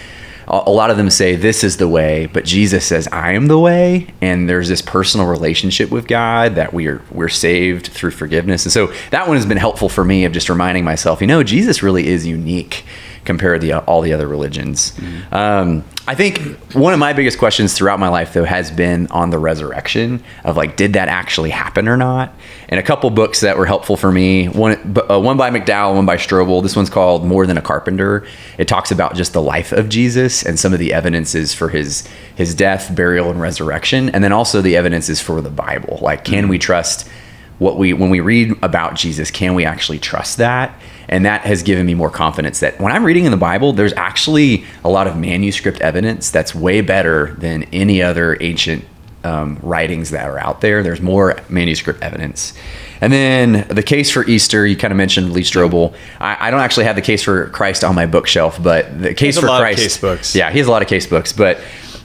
a lot of them say this is the way, but Jesus says I am the way. And there's this personal relationship with God that we're saved through forgiveness. And so that one has been helpful for me of just reminding myself, Jesus really is unique compared to all the other religions. I think one of my biggest questions throughout my life, though, has been on the resurrection of like, did that actually happen or not? And a couple books that were helpful for me, one by McDowell, one by Strobel. This one's called More Than a Carpenter. It talks about just the life of Jesus and some of the evidences for his death, burial, and resurrection. And then also the evidences for the Bible. Like, can we trust when we read about Jesus, can we actually trust that? And that has given me more confidence that when I'm reading in the Bible, there's actually a lot of manuscript evidence that's way better than any other ancient writings that are out there. There's more manuscript evidence. And then The Case for Easter, you kind of mentioned Lee Strobel. I don't actually have The Case for Christ on my bookshelf, but The Case for Christ. He has a lot of case books. Yeah, he has a lot of case books, but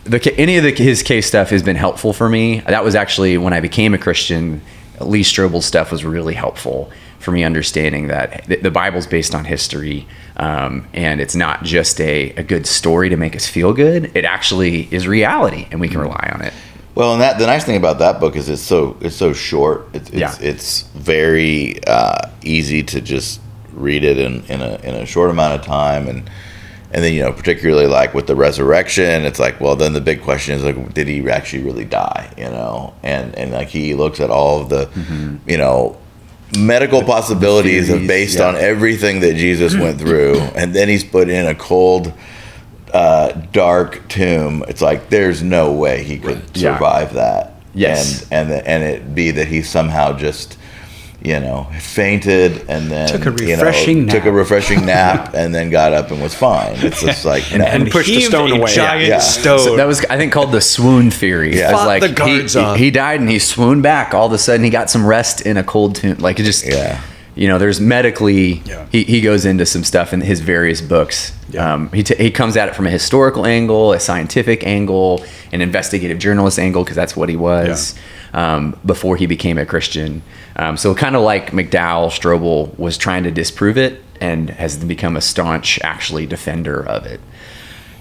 his case stuff has been helpful for me. That was actually when I became a Christian. Lee Strobel's stuff was really helpful for me understanding that the Bible's based on history, and it's not just a good story to make us feel good. It actually is reality, and we can rely on it. Well, and the nice thing about that book is it's so short. It's very easy to just read it in a short amount of time, and then particularly like with the resurrection, it's like, well, then the big question is like, did he actually really die? And like he looks at all of the medical possibilities of based on everything that Jesus went through, and then he's put in a cold, dark tomb. It's like there's no way he could survive that. Yes, and it be that he somehow just fainted and then took a refreshing nap and then got up and was fine. It's just like and pushed a stone away. Giant stone. So that was, I think, called the swoon theory. Yeah. It's like he died and he swooned back. All of a sudden, he got some rest in a cold tomb. Like it just, there's medically, he goes into some stuff in his various books. Yeah. He comes at it from a historical angle, a scientific angle, an investigative journalist angle, because that's what he was before he became a Christian. So kind of like McDowell, Strobel was trying to disprove it and has become a staunch, actually, defender of it.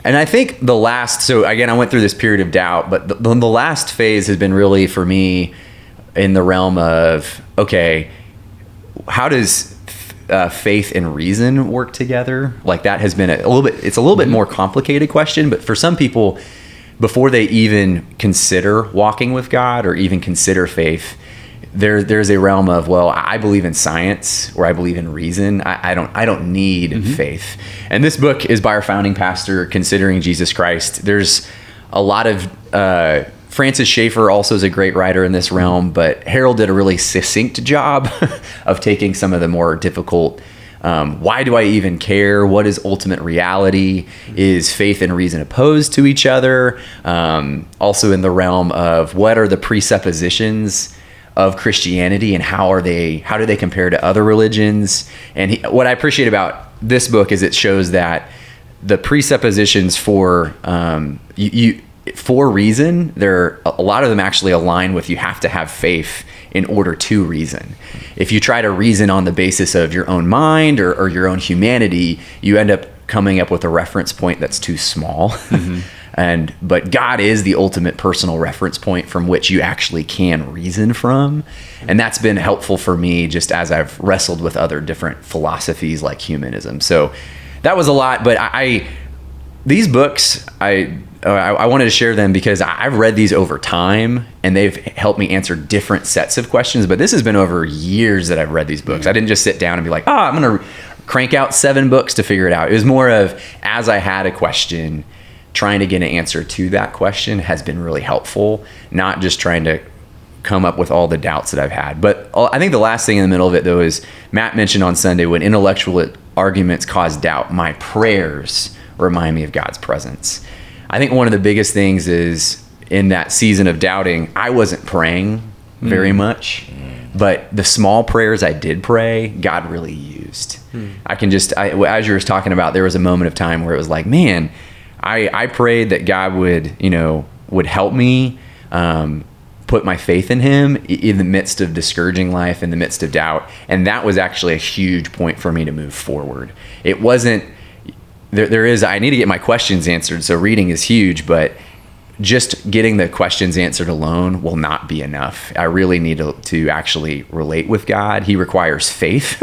And I think so again, I went through this period of doubt, but the last phase has been really for me in the realm of, okay, how does faith and reason work together? Like that has been it's a little bit more complicated question, but for some people, before they even consider walking with God or even consider faith, there's a realm of, well, I believe in science or I believe in reason. I don't need faith. And this book is by our founding pastor, Considering Jesus Christ. There's a lot of Francis Schaeffer also is a great writer in this realm, but Harold did a really succinct job of taking some of the more difficult, why do I even care? What is ultimate reality? Is faith and reason opposed to each other? Also in the realm of what are the presuppositions of Christianity and how do they compare to other religions? And what I appreciate about this book is it shows that the presuppositions for for reason, a lot of them actually align with you have to have faith in order to reason. If you try to reason on the basis of your own mind or your own humanity, you end up coming up with a reference point that's too small. But God is the ultimate personal reference point from which you actually can reason from. And that's been helpful for me just as I've wrestled with other different philosophies like humanism. So that was a lot, but these books, I wanted to share them because I've read these over time and they've helped me answer different sets of questions. But this has been over years that I've read these books. I didn't just sit down and be like, I'm going to crank out 7 books to figure it out. It was more of, as I had a question, trying to get an answer to that question has been really helpful, not just trying to come up with all the doubts that I've had. But I think the last thing in the middle of it, though, is Matt mentioned on Sunday, when intellectual arguments cause doubt, my prayers remind me of God's presence. I think one of the biggest things is in that season of doubting, I wasn't praying very much, but the small prayers I did pray, God really used. As you were talking about, there was a moment of time where it was like, man, I prayed that God would help me put my faith in him in the midst of discouraging life, in the midst of doubt. And that was actually a huge point for me to move forward. It wasn't, I need to get my questions answered. So reading is huge, but just getting the questions answered alone will not be enough. I really need to actually relate with God. He requires faith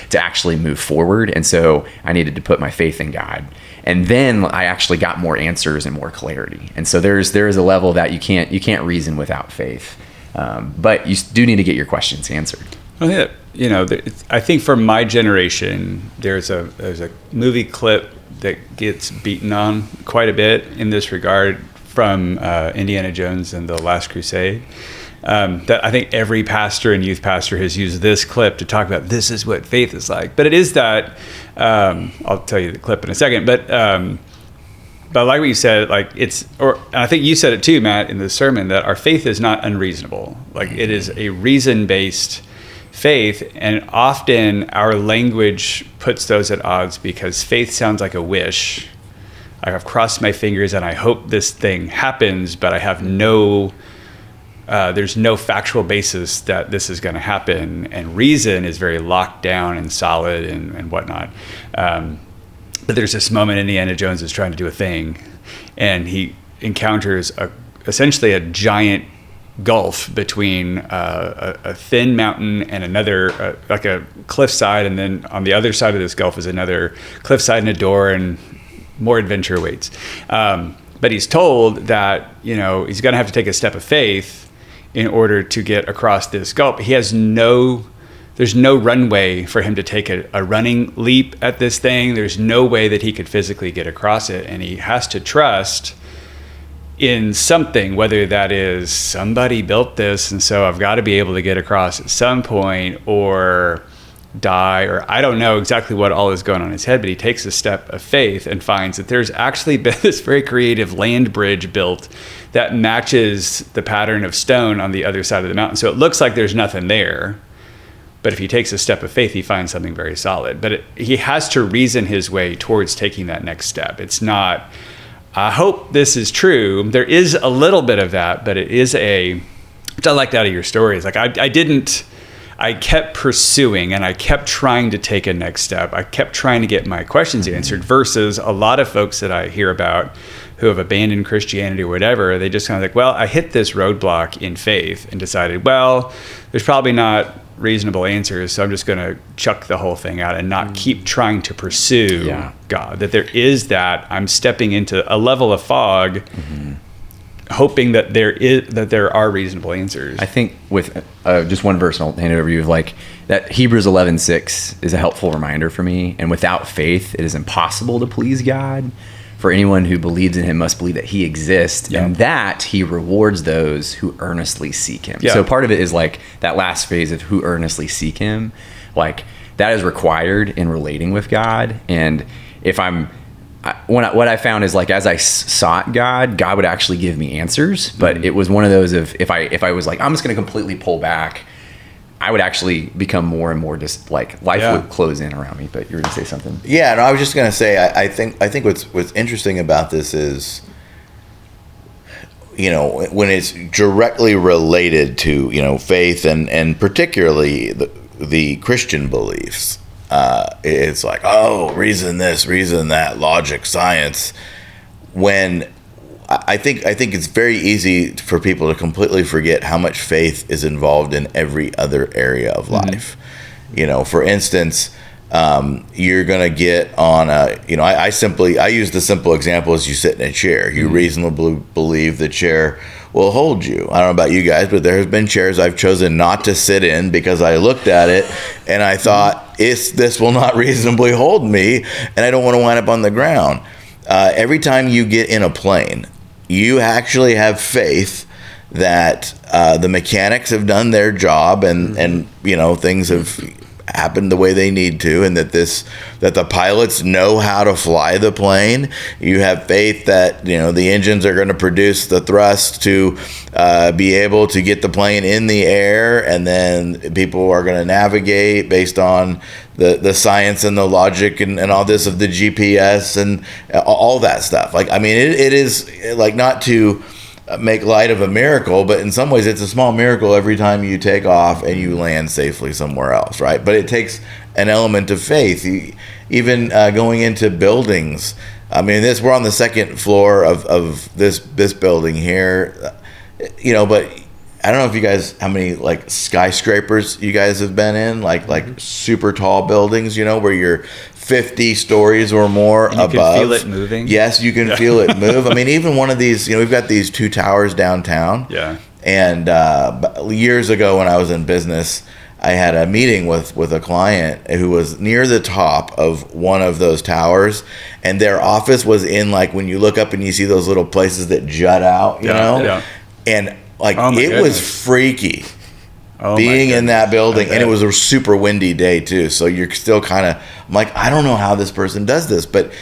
to actually move forward. And so I needed to put my faith in God. And then I actually got more answers and more clarity. And so there is a level that you can't reason without faith. But you do need to get your questions answered. I think for my generation, there's a movie clip that gets beaten on quite a bit in this regard from Indiana Jones and the Last Crusade. That I think every pastor and youth pastor has used this clip to talk about this is what faith is like. But it is that, I'll tell you the clip in a second, but I like what you said, like and I think you said it too, Matt, in the sermon, that our faith is not unreasonable. Like it is a reason-based faith, and often our language puts those at odds because faith sounds like a wish. I have crossed my fingers and I hope this thing happens, but I have there's no factual basis that this is going to happen, and reason is very locked down and solid and whatnot. But there's this moment Indiana Jones is trying to do a thing, and he encounters essentially a giant gulf between a thin mountain and another, like a cliffside, and then on the other side of this gulf is another cliffside and a door, and more adventure awaits. But he's told that he's going to have to take a step of faith in order to get across this gulf. There's no runway for him to take a running leap at this thing. There's no way that he could physically get across it. And he has to trust in something, whether that is somebody built this, and so I've got to be able to get across at some point, or die, or I don't know exactly what all is going on in his head, but he takes a step of faith and finds that there's actually been this very creative land bridge built that matches the pattern of stone on the other side of the mountain. So it looks like there's nothing there, but if he takes a step of faith, he finds something very solid. But he has to reason his way towards taking that next step. It's not, I hope this is true. There is a little bit of that, but it is which I liked out of your stories. Like I I kept pursuing and I kept trying to take a next step. I kept trying to get my questions answered versus a lot of folks that I hear about who have abandoned Christianity or whatever. They just kind of like, well, I hit this roadblock in faith and decided, well, there's probably not reasonable answers, so I'm just going to chuck the whole thing out and not keep trying to pursue God. That there is that I'm stepping into a level of fog, hoping that there are reasonable answers. I think with just one verse, and I'll hand it over to you, like that Hebrews 11:6 is a helpful reminder for me. And without faith, it is impossible to please God. For anyone who believes in him must believe that he exists and that he rewards those who earnestly seek him. So part of it is like that last phase of who earnestly seek him, like that is required in relating with God. And if what I found is like, as I sought God, God would actually give me answers, but it was one of those of, if I was like, I'm just going to completely pull back, I would actually become more and more just like life would close in around me. But you were going to say something. Yeah, no, I was just going to say, I think what's interesting about this is, when it's directly related to, faith and particularly the Christian beliefs, it's like, oh, reason this, reason that, logic, science. When I think it's very easy for people to completely forget how much faith is involved in every other area of life. For instance, you're going to get on I use the simple example as you sit in a chair. You reasonably believe the chair will hold you. I don't know about you guys, but there has been chairs I've chosen not to sit in because I looked at it and I thought, this will not reasonably hold me, and I don't want to wind up on the ground. Every time you get in a plane, you actually have faith that the mechanics have done their job and things have happened the way they need to, and that the pilots know how to fly the plane. You have faith that the engines are going to produce the thrust to be able to get the plane in the air, and then people are going to navigate based on the science and the logic and all this of the GPS and all that stuff. Like, I mean, it is like, not to make light of a miracle, but in some ways it's a small miracle every time you take off and you land safely somewhere else, right? But it takes an element of faith. Even going into buildings, I mean, we're on the second floor of this building here, but I don't know if you guys, how many like skyscrapers you guys have been in, like super tall buildings, where you're 50 stories or more above. You can feel it moving. Yes, you can feel it move. I mean, even one of these, we've got these 2 towers downtown. Yeah. And years ago when I was in business, I had a meeting with a client who was near the top of one of those towers, and their office was in, like, when you look up and you see those little places that jut out, you know? Yeah. And like, goodness. was freaky being in that building, and it was a super windy day too. So you're still kind of, I'm like, I don't know how this person does this, but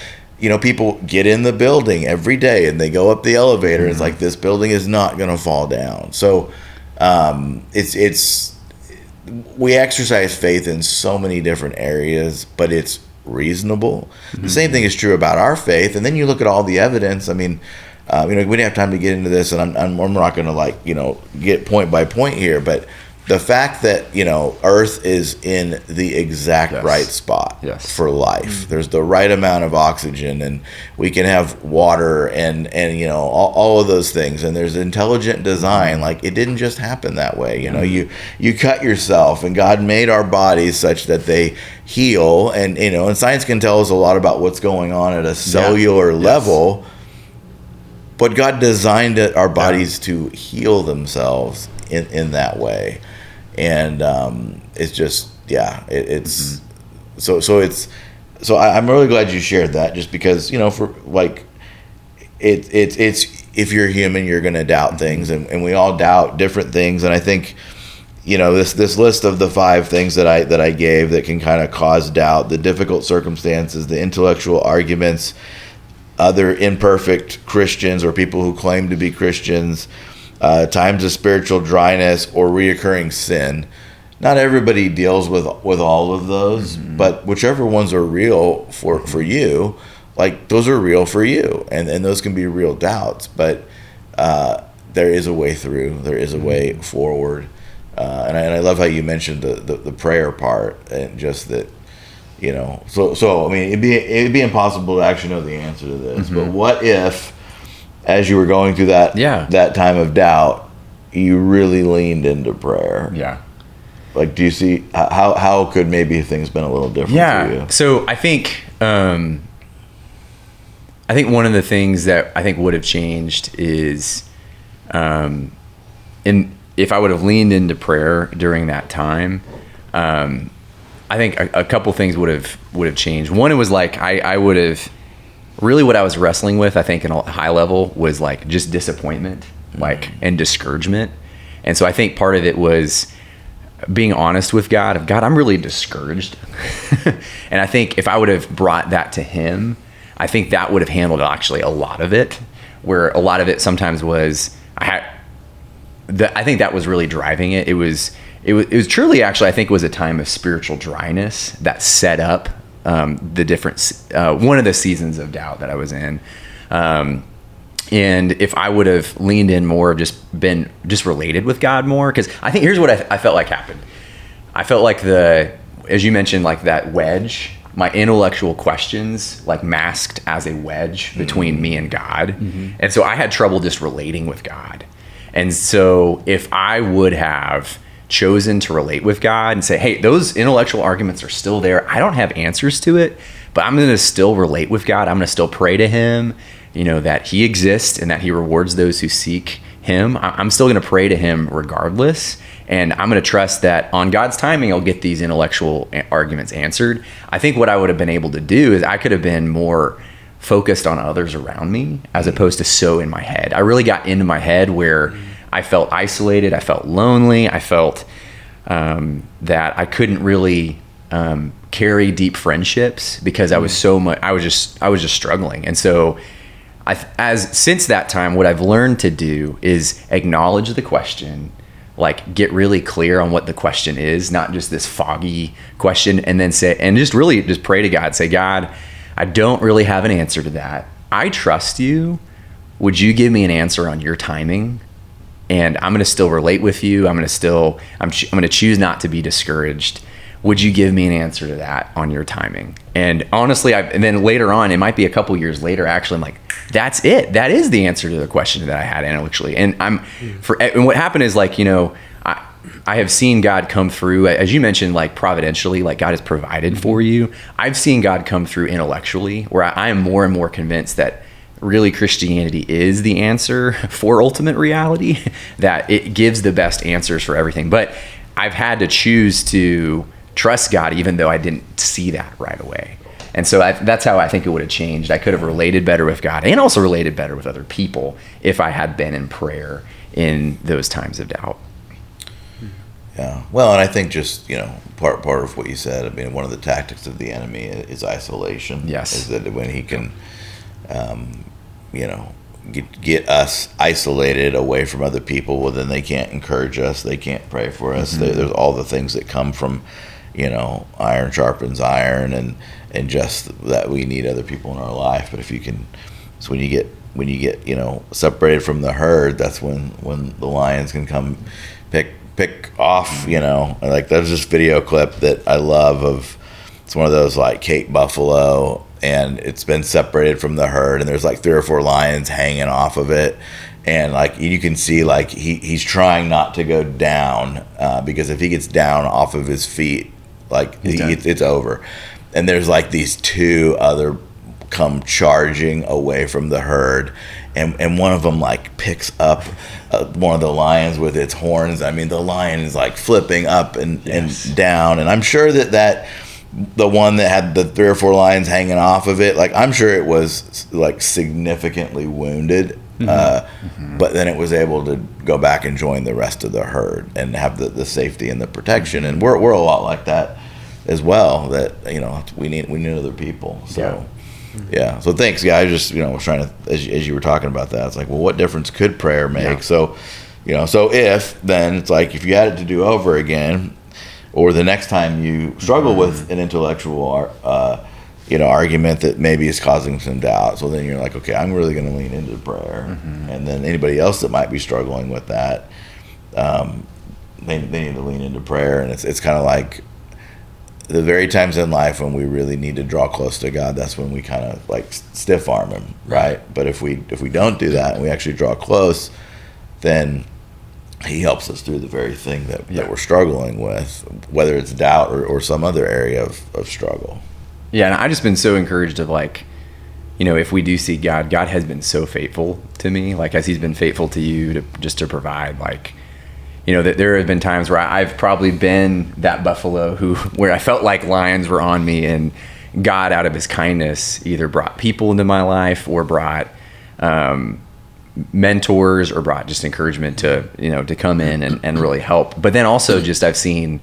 people get in the building every day and they go up the elevator. It's like, this building is not going to fall down. So we exercise faith in so many different areas, but it's reasonable. The same thing is true about our faith. And then you look at all the evidence. I mean, we don't have time to get into this, and I'm not going to get point by point here, but the fact that Earth is in the exact right spot for life. There's the right amount of oxygen, and we can have water, and all of those things. And there's intelligent design. Like, it didn't just happen that way. You cut yourself, and God made our bodies such that they heal, and and science can tell us a lot about what's going on at a cellular level. But God designed our bodies to heal themselves in that way. And it's just, it's so I'm really glad you shared that, just because, for like, it's if you're human, you're going to doubt things, and we all doubt different things. And I think, this list of the 5 things that I gave that can kind of cause doubt: the difficult circumstances, the intellectual arguments, other imperfect Christians or people who claim to be Christians, times of spiritual dryness, or reoccurring sin. Not everybody deals with all of those, but whichever ones are real for you, like, those are real for you, and those can be real doubts. But there is a way through. There is a way forward. And I love how you mentioned the prayer part, and just that, so I mean, it'd be impossible to actually know the answer to this. But what if, as you were going through that time of doubt, you really leaned into prayer? Yeah. Like, do you see how could maybe things been a little different for you? So I think one of the things that I think would have changed is, if I would have leaned into prayer during that time, I think a couple things would have changed. One, it was like I would have really, what I was wrestling with, I think, in a high level, was like just disappointment, and discouragement. And so I think part of it was being honest with God. I'm really discouraged. And I think if I would have brought that to Him, I think that would have handled actually a lot of it. Where a lot of it sometimes was I think that was really driving it. It was truly, actually, I think it was a time of spiritual dryness that set up the different one of the seasons of doubt that I was in. And if I would have leaned in more, been related with God more, because I think here's what I felt like happened. I felt like as you mentioned, like that wedge, my intellectual questions like masked as a wedge between me and God. And so I had trouble just relating with God. And so if I would have chosen to relate with God and say, hey, those intellectual arguments are still there. I don't have answers to it, but I'm going to still relate with God. I'm going to still pray to Him, that He exists and that He rewards those who seek Him. I'm still going to pray to Him regardless. And I'm going to trust that on God's timing, I'll get these intellectual arguments answered. I think what I would have been able to do is I could have been more focused on others around me as opposed to so in my head. I really got into my head where I felt isolated. I felt lonely. I felt that I couldn't really carry deep friendships because I was I was just struggling. And so since that time, what I've learned to do is acknowledge the question, like get really clear on what the question is, not just this foggy question, and then just pray to God. Say, God, I don't really have an answer to that. I trust you. Would you give me an answer on your timing? And I'm going to still relate with you. I'm going to choose not to be discouraged. Would you give me an answer to that on your timing? And honestly, and then later on, it might be a couple years later, actually, I'm like, that's it. That is the answer to the question that I had intellectually. And and what happened is like, I have seen God come through, as you mentioned, like providentially, like God has provided for you. I've seen God come through intellectually, where I am more and more convinced that really Christianity is the answer for ultimate reality, that it gives the best answers for everything. But I've had to choose to trust God, even though I didn't see that right away. And so that's how I think it would have changed. I could have related better with God and also related better with other people if I had been in prayer in those times of doubt. Yeah. Well, and I think just, part of what you said, I mean, one of the tactics of the enemy is isolation. Yes. Is that when he can, get us isolated away from other people, well, then they can't encourage us. They can't pray for us. There's all the things that come from, iron sharpens iron, and just that we need other people in our life. But if you can, so when you get separated from the herd, that's when the lions can come pick off, like there's this video clip that I love of, it's one of those like Cape buffalo, and it's been separated from the herd, and there's like 3 or 4 lions hanging off of it, and like you can see like he's trying not to go down, because if he gets down off of his feet, like it's over. And there's like these 2 other come charging away from the herd, and one of them like picks up one of the lions with its horns. I mean, the lion is like flipping up and down, and I'm sure that the one that had the 3 or 4 lions hanging off of it, like I'm sure it was like significantly wounded, but then it was able to go back and join the rest of the herd and have the safety and the protection. And we're a lot like that as well, that we need other people. So yeah. So thanks, guys. Just was trying to, as you were talking about that, it's like, well, what difference could prayer make? So so if then it's like, if you had it to do over again, or the next time you struggle with an intellectual argument that maybe is causing some doubt, so then you're like, okay, I'm really going to lean into prayer. And then anybody else that might be struggling with that, they need to lean into prayer. And it's kind of like the very times in life when we really need to draw close to God, that's when we kind of like stiff arm him, right? But if we don't do that and we actually draw close, then he helps us through the very thing that we're struggling with, whether it's doubt or some other area of struggle. Yeah, and I've just been so encouraged of like, you know, if we do see God has been so faithful to me, like as he's been faithful to you to provide, like, you know, that there have been times where I've probably been that buffalo where I felt like lions were on me, and God out of his kindness either brought people into my life or brought mentors or brought just encouragement to, you know, to come in and really help. But then also just I've seen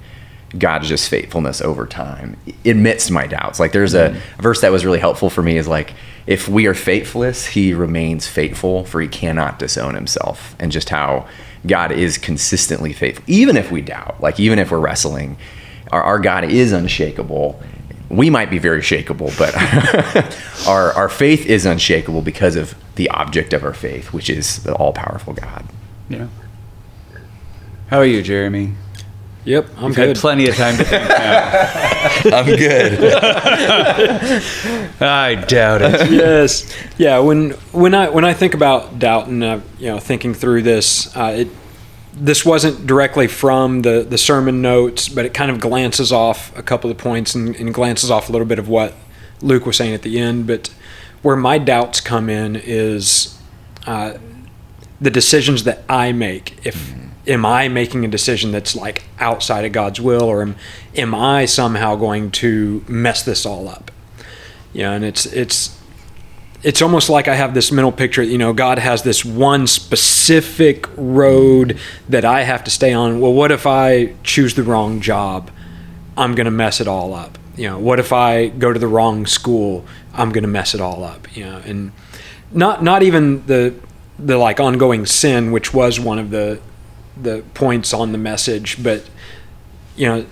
God's just faithfulness over time amidst my doubts. Like there's a verse that was really helpful for me is like, if we are faithless, he remains faithful, for he cannot disown himself. And just how God is consistently faithful, even if we doubt, like even if we're wrestling, our God is unshakable. We might be very shakeable, but our faith is unshakable because of the object of our faith, which is the all-powerful God. Yeah. How are you, Jeremy? Yep, I'm You've good. had plenty of time to think now. I'm good. I doubt it. Yes, yeah. When I think about doubt and you know, thinking through this, this wasn't directly from the sermon notes, but it kind of glances off a couple of points and glances off a little bit of what Luke was saying at the end. But where my doubts come in is the decisions that I make. Am I making a decision that's like outside of God's will, or am I somehow going to mess this all up? Yeah, and it's almost like I have this mental picture, you know, God has this one specific road that I have to stay on. Well, what if I choose the wrong job? I'm going to mess it all up. You know, what if I go to the wrong school? I'm going to mess it all up. You know, and not even the like ongoing sin, which was one of the points on the message, but you know,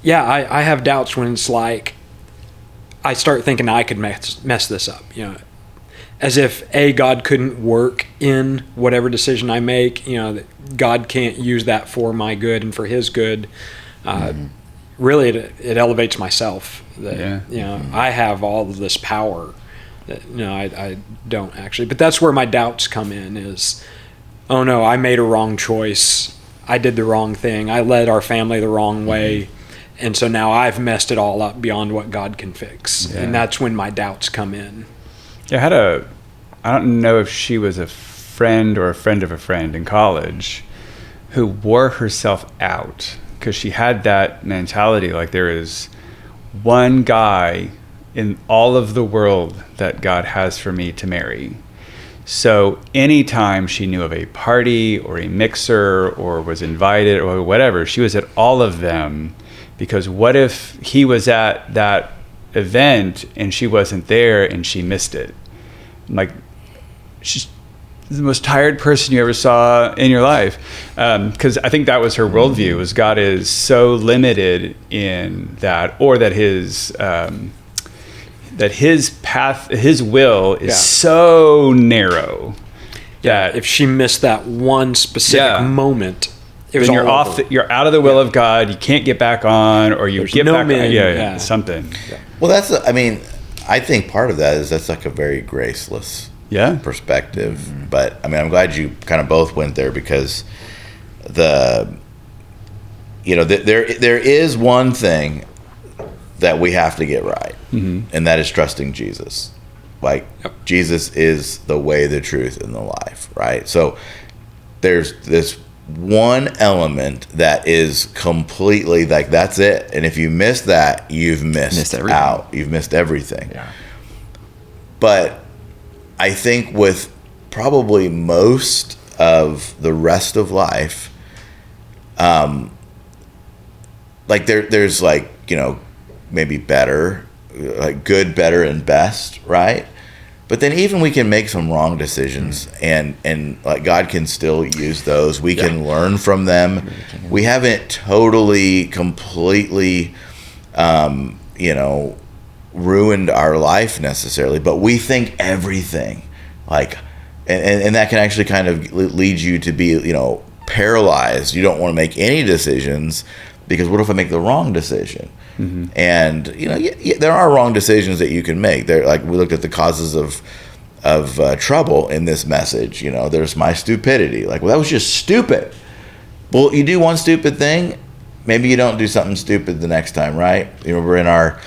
yeah, I have doubts when it's like I start thinking I could mess this up, you know, as if God couldn't work in whatever decision I make, you know, that God can't use that for my good and for his good. Really it elevates myself that, you know, I have all of this power that, no, I don't actually, but that's where my doubts come in is, oh no, I made a wrong choice. I did the wrong thing. I led our family the wrong way. And so now I've messed it all up beyond what God can fix. Yeah. And that's when my doubts come in. Yeah, I don't know if she was a friend or a friend of a friend in college who wore herself out because she had that mentality. Like there is one guy in all of the world that God has for me to marry. So anytime she knew of a party or a mixer or was invited or whatever, she was at all of them, because what if he was at that event and she wasn't there and she missed it? Like, she's the most tired person you ever saw in your life. Because I think that was her worldview, was God is so limited in that, or that his path, his will is so narrow that if she missed that one specific moment, it was you're you're out of the will of God. You can't get back on, or you get back on. Something. Well, I think part of that is that's like a very graceless perspective. Mm-hmm. But I mean, I'm glad you kind of both went there, because there is one thing that we have to get right, and that is trusting Jesus. Like, Jesus is the way, the truth, and the life, right? So there's this one element that is completely like, that's it. And if you miss that, you've missed out. You've missed everything. Yeah. But I think with probably most of the rest of life, like there's like, you know, maybe better, like good, better, and best, right? But then even we can make some wrong decisions, and like God can still use those. We can learn from them. We haven't totally, completely, ruined our life necessarily, but we think everything, like, and that can actually kind of lead you to be, you know, paralyzed. You don't want to make any decisions because what if I make the wrong decision? And there are wrong decisions that you can make. There, like we looked at the causes of trouble in this message. There's my stupidity. Like, well, that was just stupid. Well, you do one stupid thing, maybe you don't do something stupid the next time, right? You remember in our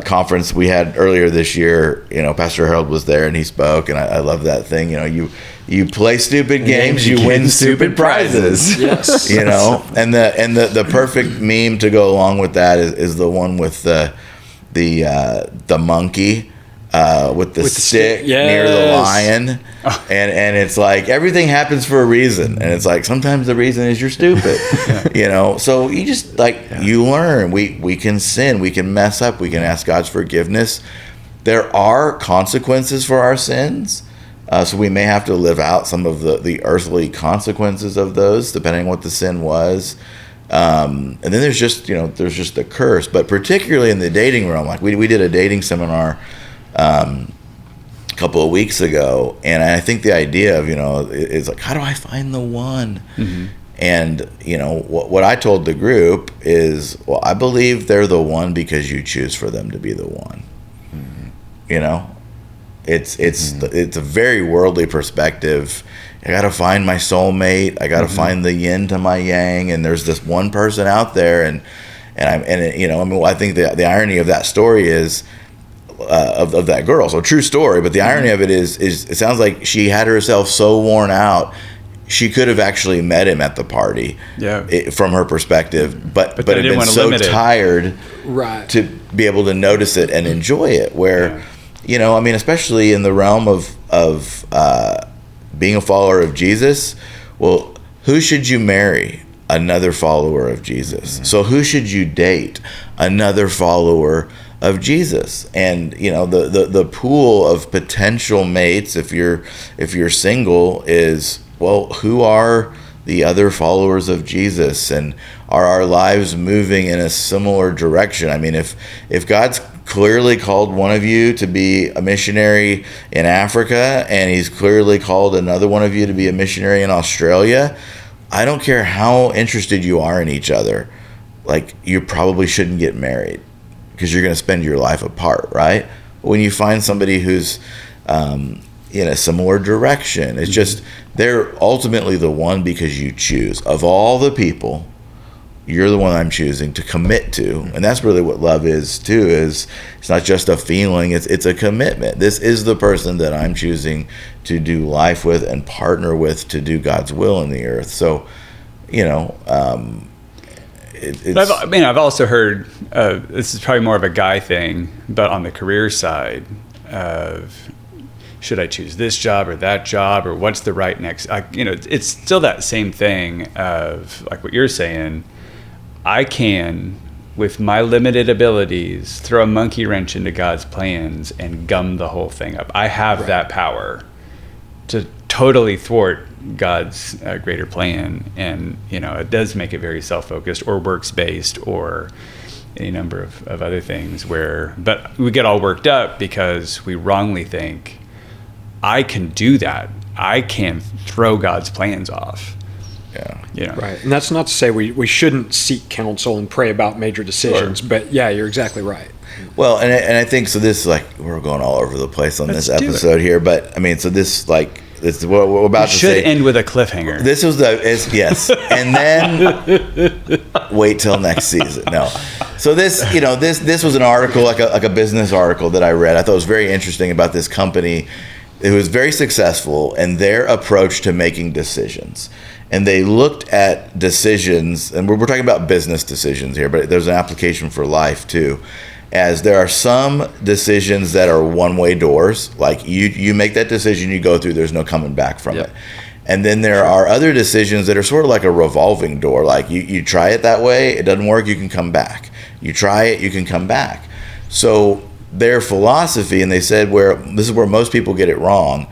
conference we had earlier this year, Pastor Harold was there and he spoke, and I love that thing. You play stupid games, you win stupid prizes. Yes. And the perfect meme to go along with that is the one with the monkey with the stick near the lion. And it's like everything happens for a reason, and it's like sometimes the reason is you're stupid. So you just you learn. We can sin, we can mess up, we can ask God's forgiveness. There are consequences for our sins. So we may have to live out some of the earthly consequences of those, depending on what the sin was. And then there's just the curse. But particularly in the dating realm, like we did a dating seminar a couple of weeks ago, and I think the idea of is like, how do I find the one? And what I told the group is, well, I believe they're the one because you choose for them to be the one. It's a very worldly perspective. I got to find my soulmate. I got to find the yin to my yang, and there's this one person out there, I think the irony of that story is of that girl. So true story, but the irony of it is it sounds like she had herself so worn out. She could have actually met him at the party, from her perspective, but had been so tired to be able to notice it and enjoy it. Where, especially in the realm of being a follower of Jesus, well, who should you marry? Another follower of Jesus. So who should you date? Another follower of Jesus. And the pool of potential mates, if you're single, is, well, who are the other followers of Jesus, and are our lives moving in a similar direction? I mean, if God's clearly called one of you to be a missionary in Africa, and he's clearly called another one of you to be a missionary in Australia, I don't care how interested you are in each other, like, you probably shouldn't get married, because you're going to spend your life apart, right? When you find somebody who's in a similar direction, it's just, they're ultimately the one because you choose. Of all the people, you're the one I'm choosing to commit to. And that's really what love is too, is it's not just a feeling, it's a commitment. This is the person that I'm choosing to do life with and partner with to do God's will in the earth. So, I've also heard, this is probably more of a guy thing, but on the career side of, should I choose this job or that job, or what's the right next? It's still that same thing of like what you're saying. I can, with my limited abilities, throw a monkey wrench into God's plans and gum the whole thing up. I have that power to totally thwart God's greater plan, and it does make it very self-focused or works-based or any number of other things. But we get all worked up because we wrongly think, I can do that. I can throw God's plans off. Right. And that's not to say we shouldn't seek counsel and pray about major decisions, but you're exactly right. Well, and I think so. This is like, we're going all over the place on this episode here, but I mean, so this is what we're about to say. Should end with a cliffhanger. This was yes, and then wait till next season. No, so this was an article, like a business article that I read. I thought it was very interesting about this company. It was very successful in their approach to making decisions. And they looked at decisions, and we're talking about business decisions here, but there's an application for life too, as there are some decisions that are one-way doors. Like you make that decision, you go through, there's no coming back from it. And then there are other decisions that are sort of like a revolving door. Like you try it that way, it doesn't work, you can come back. You try it, you can come back. So their philosophy, and they said this is where most people get it wrong,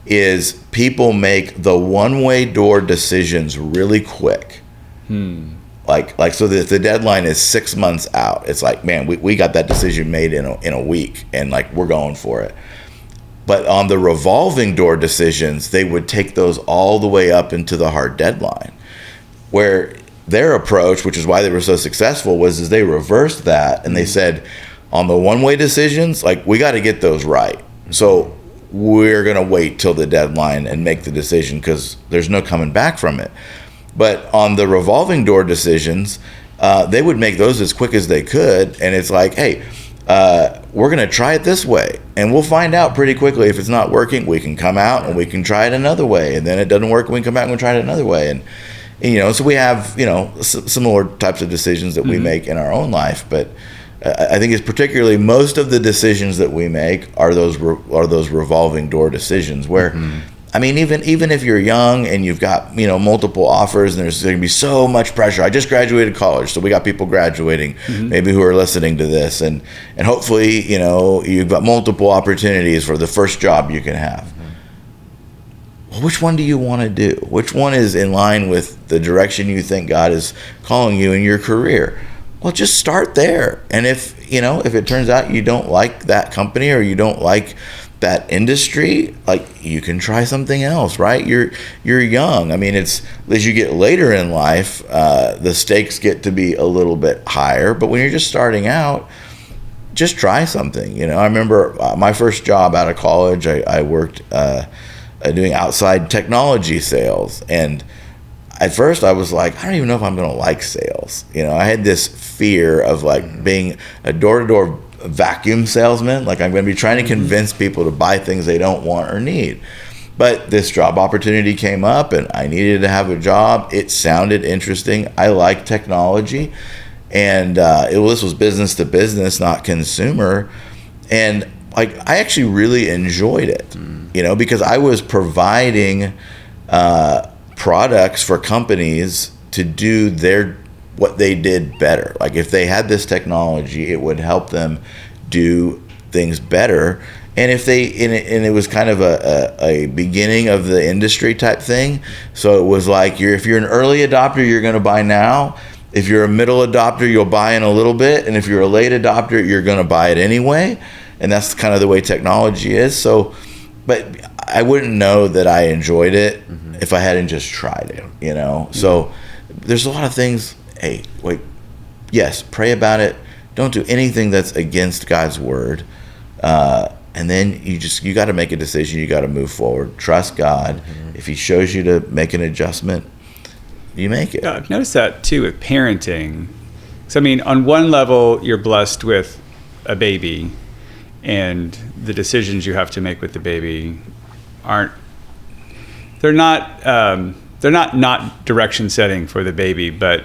is people make the one-way door decisions really quick. Like so that the deadline is 6 months out. It's like, man, we got that decision made in a week, and like we're going for it. But on the revolving door decisions, they would take those all the way up into the hard deadline. where their approach, which is why they were so successful, is they reversed that and they said, on the one-way decisions, like, we got to get those right. So we're going to wait till the deadline and make the decision because there's no coming back from it. But on the revolving door decisions, they would make those as quick as they could. And it's like, hey, we're going to try it this way. And we'll find out pretty quickly if it's not working. We can come out and we can try it another way. And then it doesn't work, we can come back and we'll try it another way. And so we have, similar types of decisions that we make in our own life. But I think it's particularly most of the decisions that we make are those revolving door decisions where, I mean, even if you're young and you've got, multiple offers and there's going to be so much pressure. I just graduated college, so we got people graduating maybe who are listening to this. And hopefully, you've got multiple opportunities for the first job you can have. Well, which one do you want to do? Which one is in line with the direction you think God is calling you in your career? Well, just start there. And if it turns out you don't like that company or you don't like that industry, like, you can try something else, right? You're young. I mean, it's as you get later in life, the stakes get to be a little bit higher. But when you're just starting out, just try something. I remember my first job out of college, I worked doing outside technology sales. And at first I was like, I don't even know if I'm going to like sales. I had this fear of like being a door-to-door vacuum salesman. Like, I'm going to be trying to convince people to buy things they don't want or need. But this job opportunity came up and I needed to have a job. It sounded interesting. I like technology. And this was business to business, not consumer. And like, I actually really enjoyed it, because I was providing products for companies to do what they did better. Like, if they had this technology, it would help them do things better. And it was kind of a beginning of the industry type thing. So it was like, if you're an early adopter, you're going to buy now. If you're a middle adopter, you'll buy in a little bit. And if you're a late adopter, you're going to buy it anyway. And that's kind of the way technology is. So, but I wouldn't know that I enjoyed it if I hadn't just tried it, So there's a lot of things. Hey, wait, yes, pray about it. Don't do anything that's against God's word. And then you got to make a decision. You got to move forward. Trust God. If he shows you to make an adjustment, you make it. Yeah, I've noticed that too with parenting. So, I mean, on one level, you're blessed with a baby, and the decisions you have to make with the baby they're not direction setting for the baby, but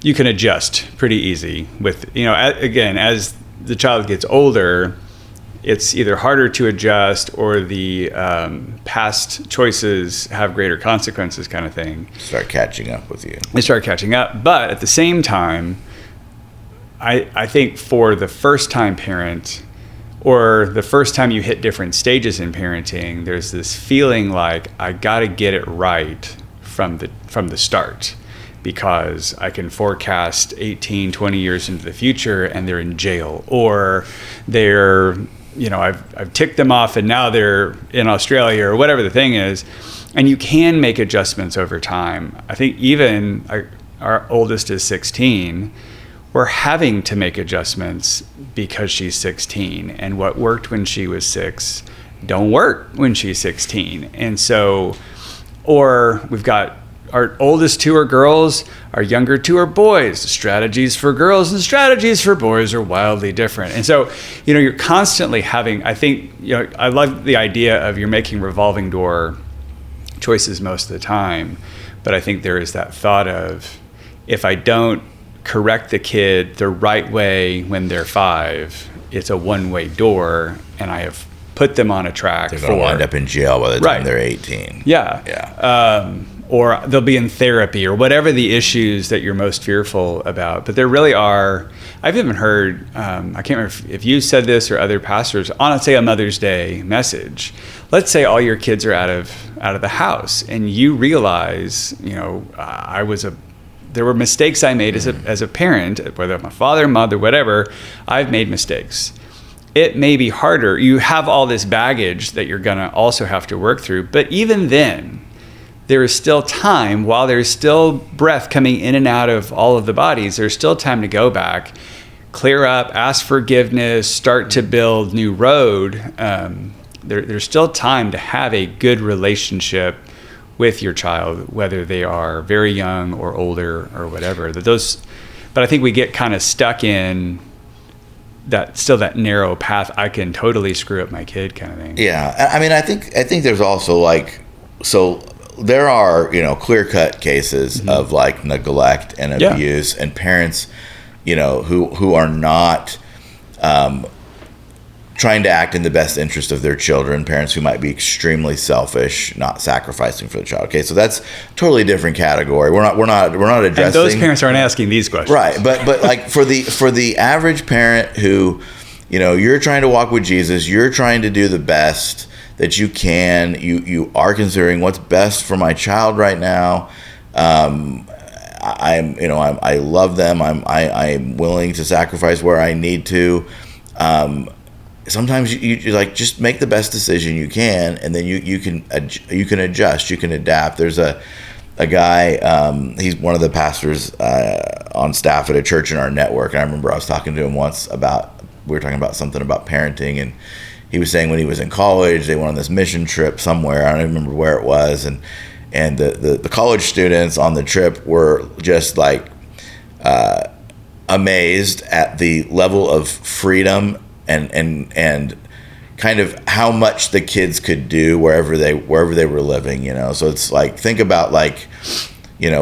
you can adjust pretty easy with, again, as the child gets older, it's either harder to adjust or the past choices have greater consequences kind of thing. Start catching up with you. They start catching up. But at the same time, I think for the first time parent, or the first time you hit different stages in parenting, there's this feeling like I got to get it right from the start, because I can forecast 18, 20 years into the future and they're in jail, or they're, I've ticked them off and now they're in Australia, or whatever the thing is. And you can make adjustments over time. I think even our oldest is 16. We're having to make adjustments because she's 16, and what worked when she was 6 don't work when she's 16. And so, or we've got our oldest 2 are girls, our younger 2 are boys. Strategies for girls and strategies for boys are wildly different. And so, you're constantly having, I think, I love the idea of you're making revolving door choices most of the time, but I think there is that thought of, if I don't correct the kid the right way when they're 5, it's a one-way door, and I have put them on a track. They're going to wind up in jail by the time they're 18. Yeah. Or they'll be in therapy, or whatever the issues that you're most fearful about. But there really are. I've even heard, I can't remember if you said this or other pastors, on, say, a Mother's Day message. Let's say all your kids are out of the house, and you realize, there were mistakes I made as a parent, whether I'm a father, mother, whatever. I've made mistakes. It may be harder. You have all this baggage that you're going to also have to work through. But even then, there is still time, while there's still breath coming in and out of all of the bodies, there's still time to go back, clear up, ask forgiveness, start to build new road. There's still time to have a good relationship with your child, whether they are very young or older or whatever. But I think we get kind of stuck in that narrow path. I can totally screw up my kid kind of thing. Yeah. I mean, I think there's also like, so there are, clear-cut cases of like neglect and abuse and parents, who are not trying to act in the best interest of their children, parents who might be extremely selfish, not sacrificing for the child. Okay, so that's a totally different category. We're not addressing. And those parents aren't asking these questions, right? But like for the average parent who, you're trying to walk with Jesus, you're trying to do the best that you can. You are considering what's best for my child right now. I love them. I'm willing to sacrifice where I need to. Sometimes you like just make the best decision you can, and then you can adjust, you can adapt. There's a guy, he's one of the pastors on staff at a church in our network, and I remember I was talking to him once we were talking about something about parenting, and he was saying when he was in college, they went on this mission trip somewhere. I don't even remember where it was, and the college students on the trip were just like amazed at the level of freedom and kind of how much the kids could do wherever they were living, So it's like, think about like,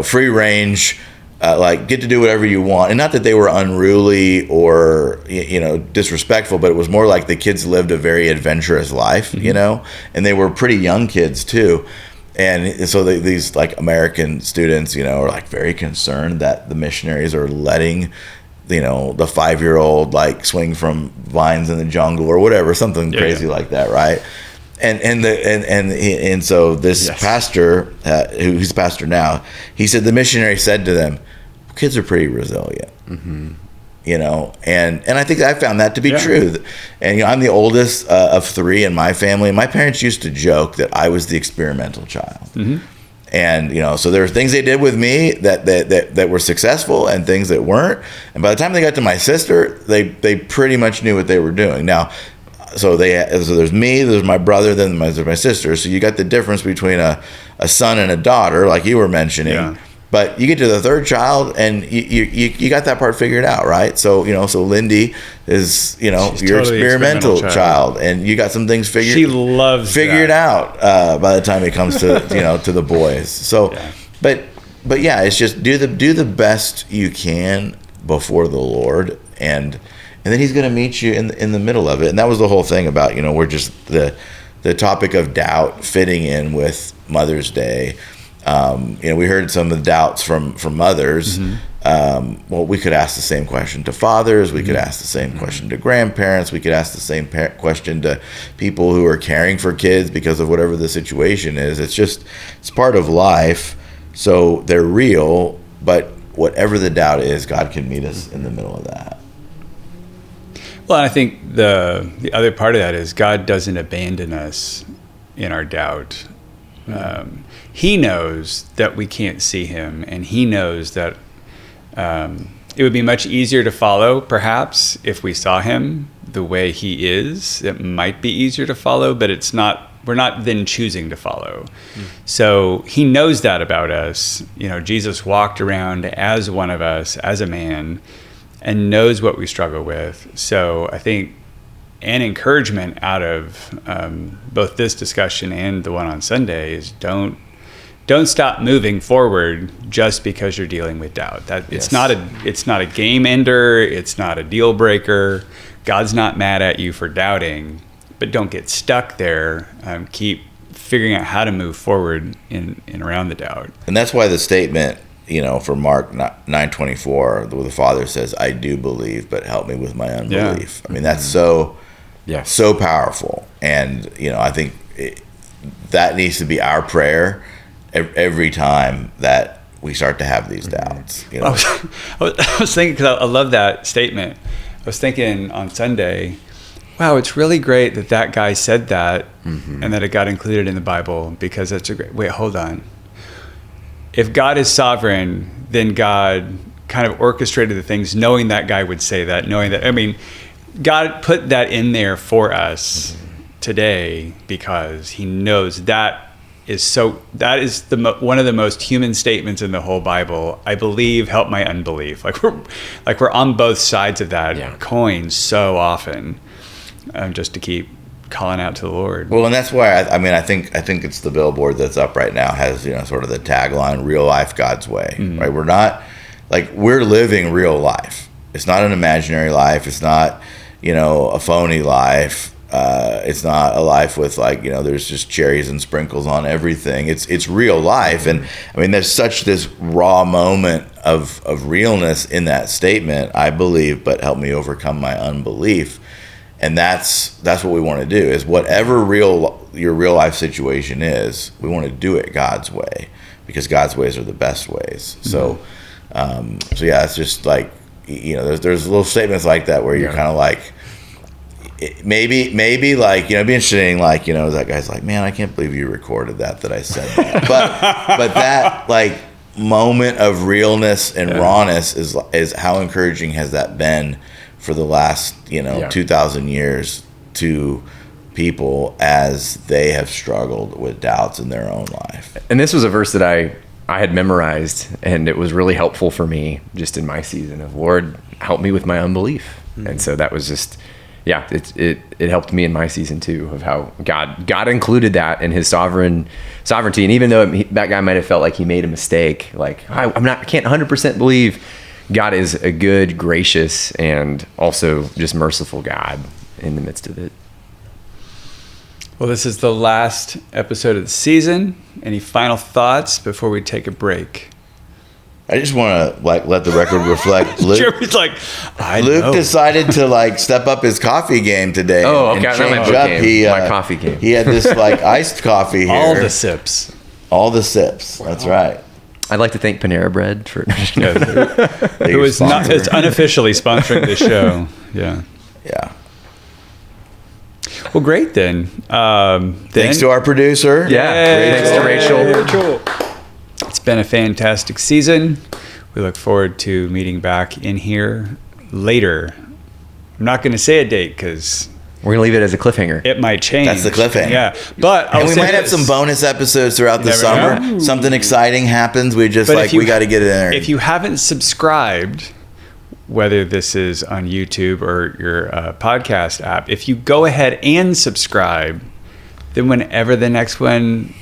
free range, like get to do whatever you want. And not that they were unruly or, disrespectful, but it was more like the kids lived a very adventurous life, and they were pretty young kids too. And so these like American students, are like very concerned that the missionaries are letting the 5-year-old like swing from vines in the jungle or whatever, something crazy like that, right? And so this pastor, who's pastor now, he said the missionary said to them, kids are pretty resilient, and I think I found that to be true. And I'm the oldest of 3 in my family, and my parents used to joke that I was the experimental child. And so there were things they did with me that were successful and things that weren't. And by the time they got to my sister, they pretty much knew what they were doing. Now, so there's me, there's my brother, then there's my sister. So you got the difference between a son and a daughter, like you were mentioning. Yeah. But you get to the third child, and you got that part figured out, right? So so Lindy is your totally experimental child, and you got some things figured out by the time it comes to to the boys. So, but it's just do the best you can before the Lord, and then He's going to meet you in the middle of it. And that was the whole thing about we're just the topic of doubt fitting in with Mother's Day. We heard some of the doubts from mothers. Well, we could ask the same question to fathers. We could ask the same question to grandparents. We could ask the same question to people who are caring for kids because of whatever the situation is. It's part of life. So they're real, but whatever the doubt is, God can meet us in the middle of that. Well, I think the other part of that is God doesn't abandon us in our doubt. He knows that we can't see Him, and He knows that it would be much easier to follow, perhaps, if we saw Him the way He is. It might be easier to follow, but it's not. We're not then choosing to follow. So He knows that about us. Jesus walked around as one of us, as a man, and knows what we struggle with. So I think an encouragement out of both this discussion and the one on Sunday is don't stop moving forward just because you're dealing with doubt. It's not a game ender. It's not a deal breaker. God's not mad at you for doubting, but don't get stuck there. Keep figuring out how to move forward in around the doubt. And that's why the statement, from Mark 9:24, where the Father says, "I do believe, but help me with my unbelief." I mean, that's so powerful, and I think that needs to be our prayer every time that we start to have these doubts. I was thinking, because I love that statement. I was thinking on Sunday, wow, it's really great that guy said that, and that it got included in the Bible, because that's a great. Wait, hold on. if God is sovereign, then God kind of orchestrated the things, knowing that guy would say that, knowing that, I mean, God put that in there for us today because he knows that is one of the most human statements in the whole Bible. I believe, help my unbelief. Like we're on both sides of that coin so often, just to keep calling out to the Lord. Well, and that's why I think it's the billboard that's up right now has sort of the tagline "Real life God's way." Right? We're not we're living real life. It's not an imaginary life. It's not a phony life. It's not a life with there's just cherries and sprinkles on everything. It's real life, and I mean there's such this raw moment of realness in that statement. I believe, but help me overcome my unbelief. And that's what we want to do, is whatever your real life situation is, we want to do it God's way, because God's ways are the best ways. So yeah, it's just there's little statements like that where you're kind of maybe it'd be interesting, that guy's like, man, I can't believe you recorded that I said that. but that moment of realness and rawness is how encouraging has that been for the last 2,000 years to people as they have struggled with doubts in their own life. And this was a verse that I had memorized, and it was really helpful for me just in my season of, Lord, help me with my unbelief. And so that was just it helped me in my season too, of how God included that in his sovereignty. And even though that guy might have felt like he made a mistake, I can't 100% believe, God is a good, gracious, and also just merciful God in the midst of it. Well, this is the last episode of the season. Any final thoughts before we take a break? I just want to let the record reflect. Jeremy's Luke decided to step up his coffee game today. Oh, okay. And change up. My coffee game. He had this iced coffee here. All the sips. Wow. That's right. I'd like to thank Panera Bread for who is unofficially sponsoring this show. Yeah. Well, great then. Thanks to our producer. Thanks to Rachel. It's been a fantastic season. We look forward to meeting back in here later. I'm not going to say a date because we're going to leave it as a cliffhanger. It might change. That's the cliffhanger. Yeah. But we might have some bonus episodes throughout the summer. Know. Something exciting happens. We just we got to get it in there. If you haven't subscribed, whether this is on YouTube or your podcast app, if you go ahead and subscribe, then whenever the next one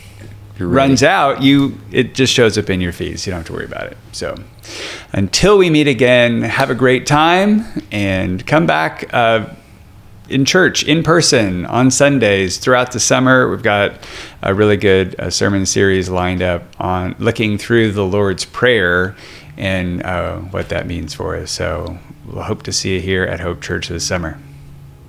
runs out, it just shows up in your feeds. You don't have to worry about it. So until we meet again, have a great time and come back in church, in person, on Sundays throughout the summer. We've got a really good sermon series lined up on looking through the Lord's Prayer and what that means for us. So we'll hope to see you here at Hope Church this summer.